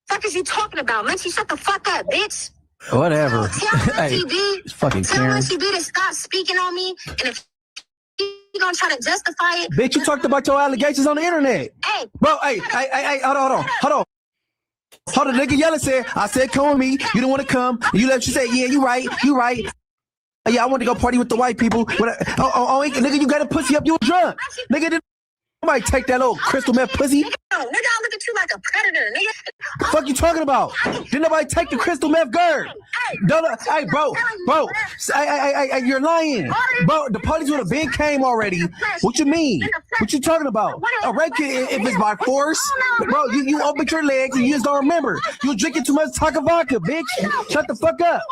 Fuck is you talking about, Muncie? Shut the fuck up, bitch. Whatever. Tell Muncie B. It's fucking Tell Karen. Muncie B to stop speaking on me. And if you gonna try to justify it, Bitch, you talked about your allegations on the internet. Hey, bro, hey, hold on. Hold on, nigga Yella said, I said, come with me. You didn't want to come. You left, you said, yeah, you right. Yeah, I want to go party with the white people. Nigga, you got a pussy up, you a drunk. Nigga, didn't nobody take that little crystal meth pussy. nigga, I look at you like a predator, nigga. Fuck you talking about? Didn't nobody take the crystal meth girl? Hey, bro, you're lying. Bro, the parties would have been came already. What you mean? What you talking about? A rape kit, if it's by force, bro, you opened your legs and you just don't remember. You drinking too much Taka vodka, bitch. Shut the fuck up.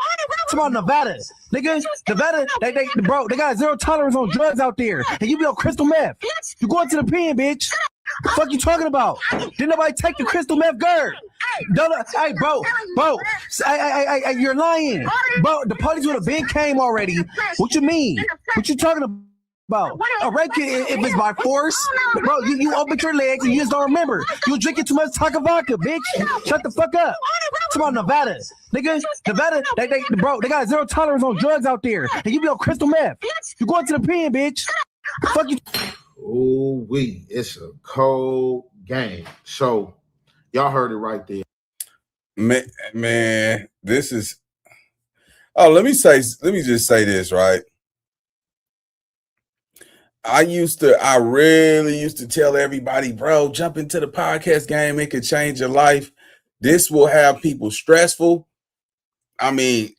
It's about Nevada. Nigga, Nevada, they got zero tolerance on drugs out there. And you be on crystal meth. You going to the pen, bitch. The fuck you talking about? Didn't nobody take the crystal meth girl? Hey, bro, you're lying. Bro, the parties would have been came already. What you mean? What you talking about? A rape kit, if it's by force, bro, you opened your legs and you just don't remember. You drinking too much Taka vodka, bitch. Shut the fuck up. It's about Nevada. Nigga, Nevada, they got zero tolerance on drugs out there. And you be on crystal meth. You going to the pen, bitch. The fuck you. Oh, it's a cold game. So y'all heard it right there. Man, this is. Oh, let me just say this, right? I really used to tell everybody, bro, jump into the podcast game. It could change your life. This will have people stressful. I mean,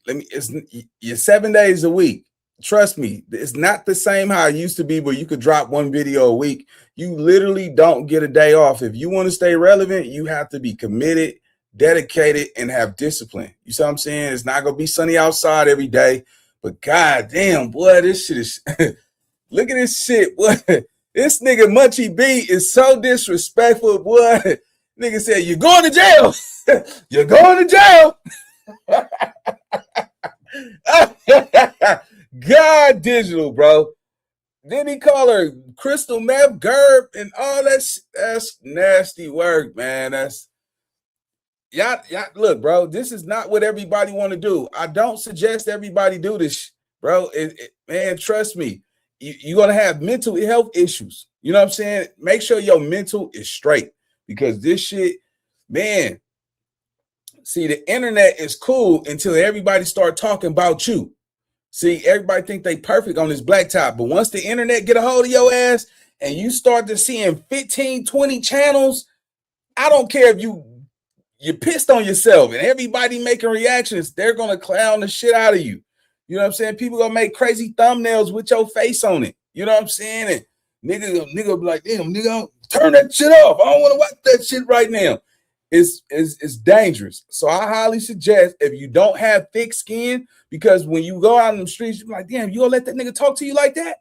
you're 7 days a week. Trust me, it's not the same how it used to be where you could drop one video a week. You literally don't get a day off. If you want to stay relevant, you have to be committed, dedicated, and have discipline. You see what I'm saying? It's not going to be sunny outside every day. But goddamn, boy, this shit is... Look at this shit, boy. This nigga Munchie B is so disrespectful, boy. Nigga said, you're going to jail. You're going to jail. God digital, bro. Then he call her crystal meth gerb and all that. That's nasty work, man. That's y'all. Look, bro. This is not what everybody want to do. I don't suggest everybody do this, bro. Man, trust me. You're gonna have mental health issues. You know what I'm saying? Make sure your mental is straight because this shit, man. See, the internet is cool until everybody start talking about you. See, everybody think they perfect on this blacktop, but once the internet get a hold of your ass and you start to seeing 15, 20 channels, I don't care if you pissed on yourself and everybody making reactions, they're gonna clown the shit out of you. You know what I'm saying? People gonna make crazy thumbnails with your face on it. You know what I'm saying? And nigga be like, damn, nigga, turn that shit off. I don't want to watch that shit right now. It's dangerous. So I highly suggest if you don't have thick skin, because when you go out in the streets, you're like, damn, you gonna let that nigga talk to you like that?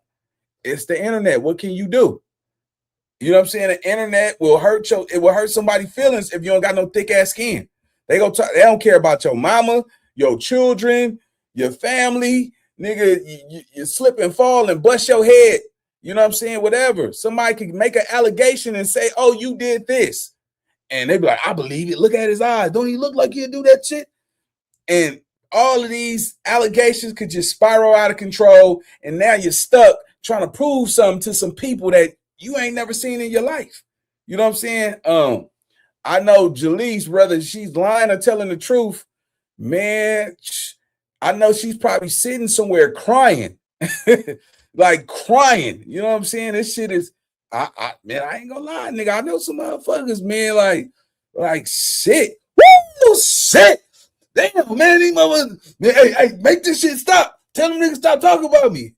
It's the internet. What can you do? You know what I'm saying? The internet will hurt somebody's feelings if you don't got no thick ass skin. They don't care about your mama, your children, your family. nigga, you slip and fall and bust your head. You know what I'm saying? Whatever. Somebody could make an allegation and say, oh, you did this. And they be like, I believe it. Look at his eyes. Don't he look like he'll do that shit? And all of these allegations could just spiral out of control. And now you're stuck trying to prove something to some people that you ain't never seen in your life. You know what I'm saying? I know Jaleese, whether she's lying or telling the truth, man, I know she's probably sitting somewhere crying. Like crying. You know what I'm saying? This shit is, man, I ain't gonna lie, nigga. I know some motherfuckers, man, like shit. Woo, shit. Damn, man, these motherfuckers, man, hey, make this shit stop. Tell them niggas stop talking about me.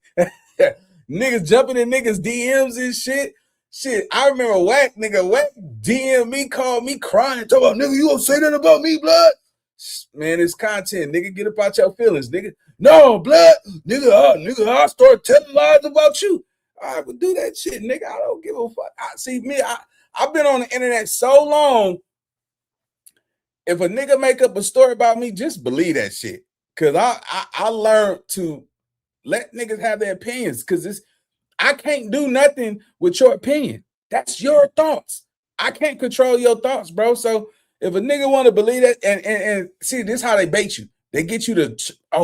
Niggas jumping in niggas DMs and shit. Shit, I remember Whack DM me, called me crying, talking about, nigga, you gonna say that about me, blood? Man, it's content, nigga. Get about your feelings, nigga. No, blood, nigga, I'll start telling lies about you. I would do that shit, nigga. I don't give a fuck. I've been on the internet so long. If a nigga make up a story about me, just believe that shit. Cause I learned to let niggas have their opinions. Cause I can't do nothing with your opinion. That's your thoughts. I can't control your thoughts, bro. So if a nigga want to believe that, and see, this is how they bait you. They get you to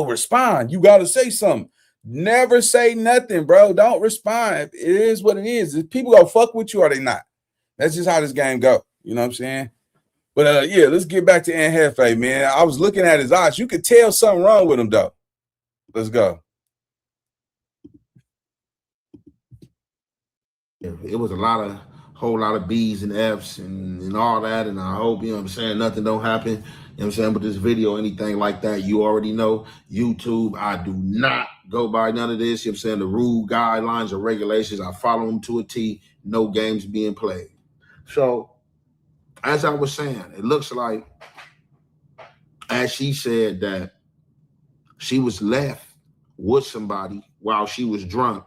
respond. You gotta say something. Never say nothing, bro. Don't respond. It is what it is. If people gonna fuck with you or they not. That's just how this game go. You know what I'm saying? But yeah, let's get back to Ant Jefe, man. I was looking at his eyes. You could tell something wrong with him, though. Let's go. It was whole lot of B's and F's and all that. And I hope, you know what I'm saying, nothing don't happen, you know what I'm saying, with this video, anything like that. You already know YouTube, I do not go by none of this, you know what I'm saying, the rule, guidelines, or regulations. I follow them to a T, no games being played. So, as I was saying, it looks like, as she said, that she was left with somebody while she was drunk,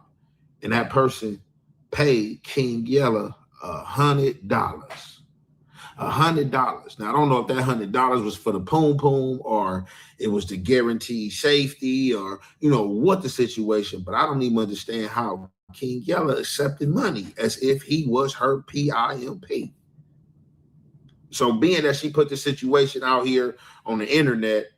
and that person paid King Yella $100. $100. Now, I don't know if that $100 was for the poom poom or it was to guarantee safety or, you know, what the situation, but I don't even understand how King Yella accepted money as if he was her PIMP. So being that she put the situation out here on the internet,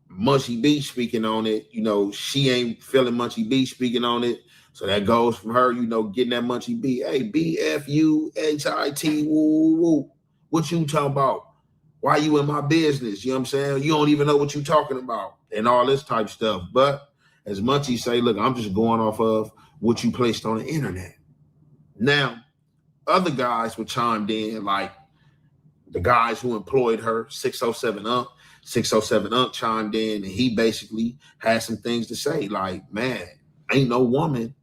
Munchie B speaking on it, you know, she ain't feeling Munchie B speaking on it. So that goes from her, you know, getting that Munchie B. Hey, BFUHIT, woo, woo. What you talking about? Why you in my business? You know what I'm saying? You don't even know what you talking about and all this type stuff. But as Munchie say, look, I'm just going off of what you placed on the internet. Now, other guys were chimed in, like the guys who employed her, 607 Unk. 607 Unk chimed in, and he basically had some things to say, like, man, ain't no woman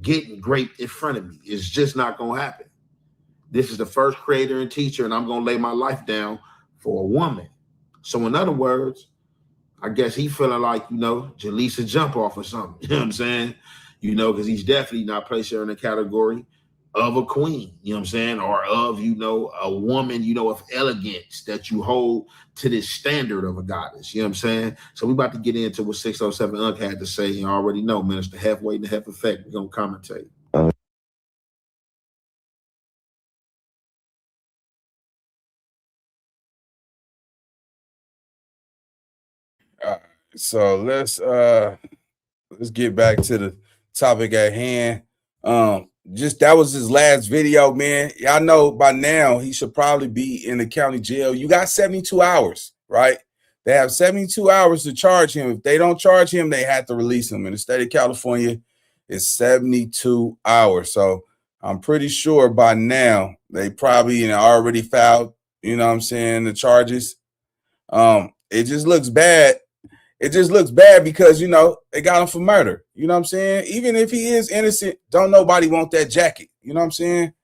getting raped in front of me. It's just not going to happen. This is the first creator and teacher, and I'm going to lay my life down for a woman. So in other words, I guess he feeling like, you know, Jaleesa jump off or something. You know what I'm saying? You know, because he's definitely not placed her in the category of a queen, you know what I'm saying? Or of, you know, a woman, you know, of elegance that you hold to this standard of a goddess, you know what I'm saying? So we about to get into what 607 Unk had to say. You already know, man, it's the halfway and the half effect. We're going to commentate. So let's get back to the topic at hand. Just that was his last video, man. Y'all know by now he should probably be in the county jail. You got 72 hours, right? They have 72 hours to charge him. If they don't charge him, they have to release him. In the state of California, it's 72 hours. So I'm pretty sure by now they probably already filed, you know what I'm saying, the charges. It just looks bad. It just looks bad because, you know, they got him for murder. You know what I'm saying? Even if he is innocent, don't nobody want that jacket. You know what I'm saying?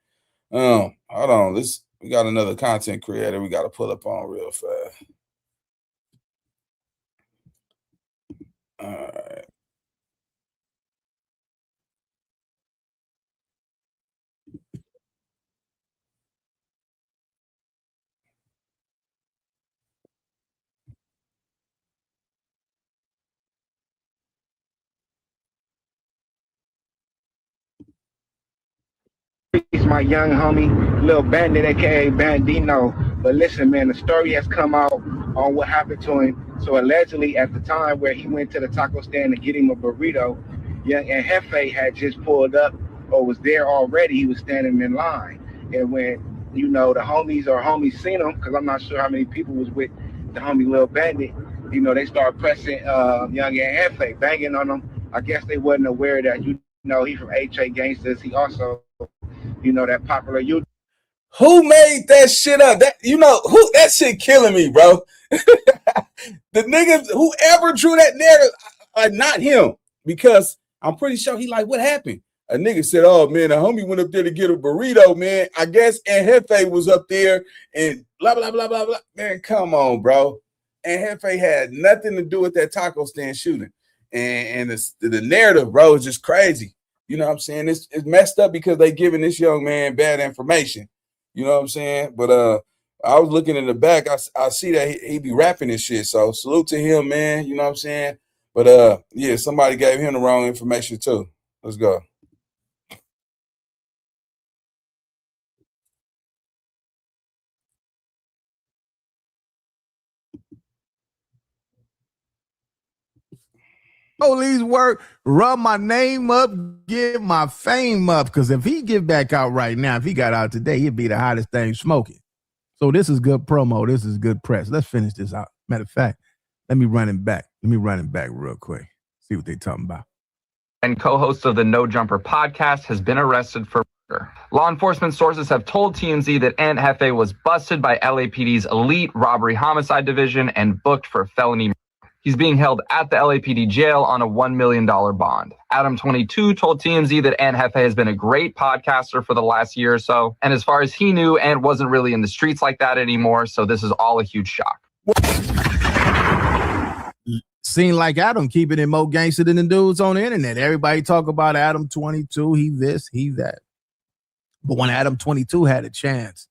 Hold on. We got another content creator we got to pull up on real fast. All right. He's my young homie, little bandit, aka Bandino. But listen, man, the story has come out on what happened to him. So allegedly, at the time where he went to the taco stand to get him a burrito, Young Ant Jefe had just pulled up or was there already. He was standing in line, and when the homies seen him, because I'm not sure how many people was with the homie Lil Bandit, they started pressing Young Ant Jefe, banging on him. I guess they wasn't aware that he from HA Gangsters. He also, that popular youth. Who made that shit up? That shit killing me, bro. The niggas, whoever drew that narrative, not him, because I'm pretty sure he like, what happened? A nigga said, oh man, a homie went up there to get a burrito, man. I guess Ant Jefe was up there and blah, blah, blah, blah, blah. Man, come on, bro. Ant Jefe had nothing to do with that taco stand shooting. And the narrative, bro, is just crazy. You know what I'm saying? It's messed up because they giving this young man bad information. You know what I'm saying? But I was looking in the back. I see that he be rapping and shit. So salute to him, man. You know what I'm saying? But yeah, somebody gave him the wrong information too. Let's go. Police work, run my name up, get my fame up. Because if he get back out right now, if he got out today, he'd be the hottest thing smoking. So this is good promo. This is good press. Let's finish this out. Matter of fact, let me run it back. Real quick. See what they talking about. And co-host of the No Jumper podcast has been arrested for murder. Law enforcement sources have told TMZ that Ant Jefe was busted by LAPD's elite robbery homicide division and booked for felony murder. He's being held at the LAPD jail on a $1 million bond. Adam22 told TMZ that Ant Jefe has been a great podcaster for the last year or so. And as far as he knew, Ant wasn't really in the streets like that anymore. So this is all a huge shock. Seem like Adam keeping it more gangster than the dudes on the internet. Everybody talk about Adam22, he this, he that. But when Adam22 had a chance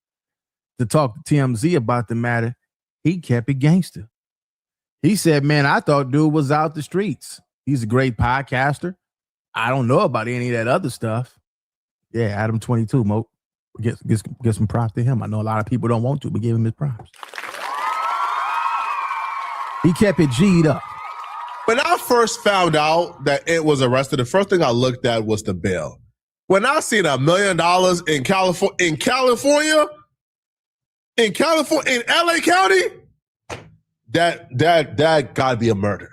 to talk to TMZ about the matter, he kept it gangster. He said, man, I thought dude was out the streets. He's a great podcaster. I don't know about any of that other stuff. Yeah, Adam22, Mo. Get some props to him. I know a lot of people don't want to, but give him his props. He kept it G'd up. When I first found out that it was arrested, the first thing I looked at was the bail. When I seen $1 million in California, in LA County, that gotta be a murder.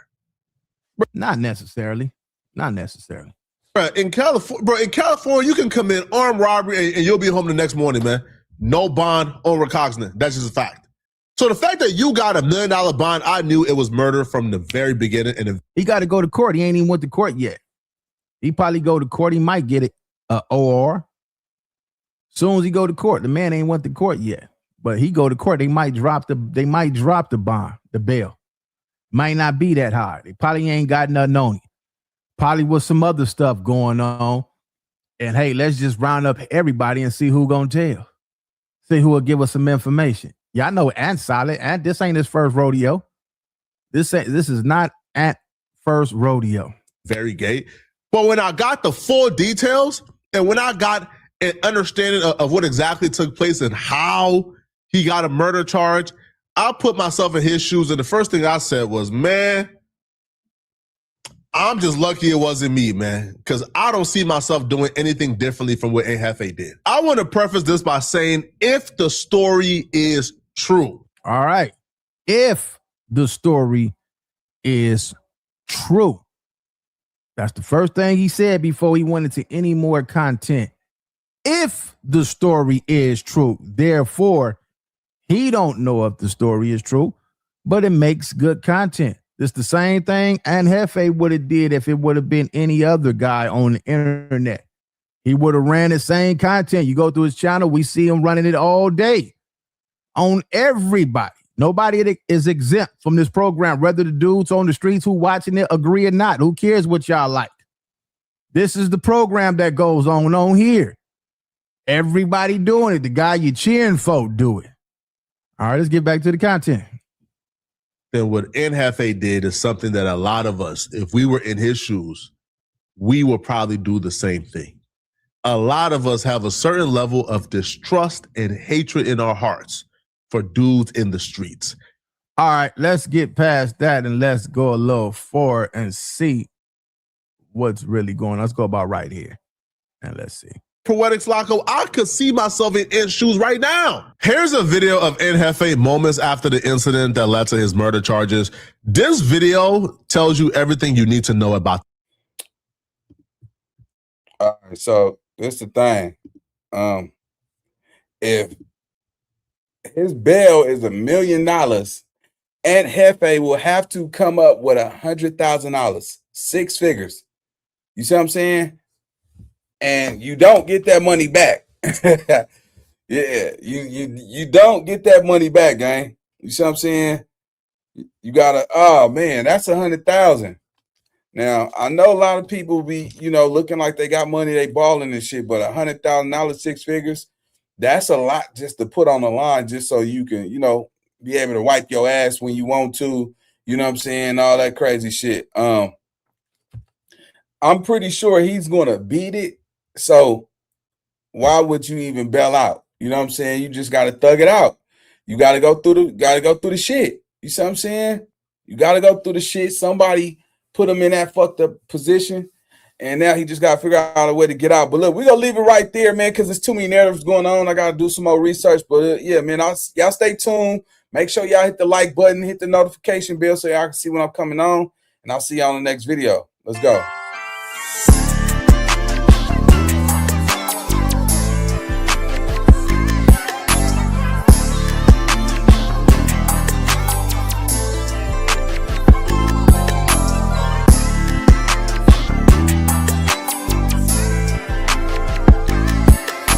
Not necessarily. Bro, in California, you can commit armed robbery and you'll be home the next morning, man. No bond or recognizant. That's just a fact. So the fact that you got $1 million bond, I knew it was murder from the very beginning. And he got to go to court. He ain't even went to court yet. He probably go to court. He might get it OR. Soon as he go to court, the man ain't went to court yet. But he go to court, they might drop the bond, the bail. Might not be that hard. They probably ain't got nothing on it. Probably was some other stuff going on. And hey, let's just round up everybody and see who gonna tell. See who will give us some information. Y'all know Ant's solid. Ant, this ain't his first rodeo. This is not Ant's first rodeo. Very gay. But when I got the full details and when I got an understanding of what exactly took place and how he got a murder charge, I put myself in his shoes, and the first thing I said was, man, I'm just lucky it wasn't me, man, because I don't see myself doing anything differently from what Ant Jefe did. I want to preface this by saying, if the story is true. All right. If the story is true. That's the first thing he said before he went into any more content. If the story is true, therefore, he don't know if the story is true, but it makes good content. It's the same thing Ant Jefe would have did if it would have been any other guy on the internet. He would have ran the same content. You go through his channel, we see him running it all day on everybody. Nobody is exempt from this program, whether the dudes on the streets who watching it agree or not. Who cares what y'all like? This is the program that goes on here. Everybody doing it. The guy you cheering for do it. All right, let's get back to the content. Then what Ant Jefe did is something that a lot of us, if we were in his shoes, we would probably do the same thing. a lot of us have a certain level of distrust and hatred in our hearts for dudes in the streets. All right, let's get past that and let's go a little forward and see what's really going on. Let's go about right here and let's see. Poetic Flacco, I could see myself in Ant's shoes right now. Here's a video of Ant Jefe moments after the incident that led to his murder charges. This video tells you everything you need to know about. All right, so this is the thing. If his bail is $1 million, Ant Jefe will have to come up with $100,000, 6 figures. You see what I'm saying? And you don't get that money back. Yeah, you don't get that money back, gang. You see what I'm saying? You gotta, oh man, that's 100,000. Now I know a lot of people be, looking like they got money, they balling and shit, but $100,000, 6 figures, that's a lot just to put on the line just so you can, be able to wipe your ass when you want to, you know what I'm saying? All that crazy shit. I'm pretty sure he's gonna beat it. So why would you even bail out? You know what I'm saying? You just gotta thug it out. You gotta go through the shit. You see what I'm saying? You gotta go through the shit. Somebody put him in that fucked up position, and now he just gotta figure out a way to get out. But look, we're gonna leave it right there, man, because there's too many narratives going on. I gotta do some more research. But yeah, man, y'all stay tuned. Make sure y'all hit the like button, hit the notification bell so y'all can see when I'm coming on. And I'll see y'all in the next video. Let's go.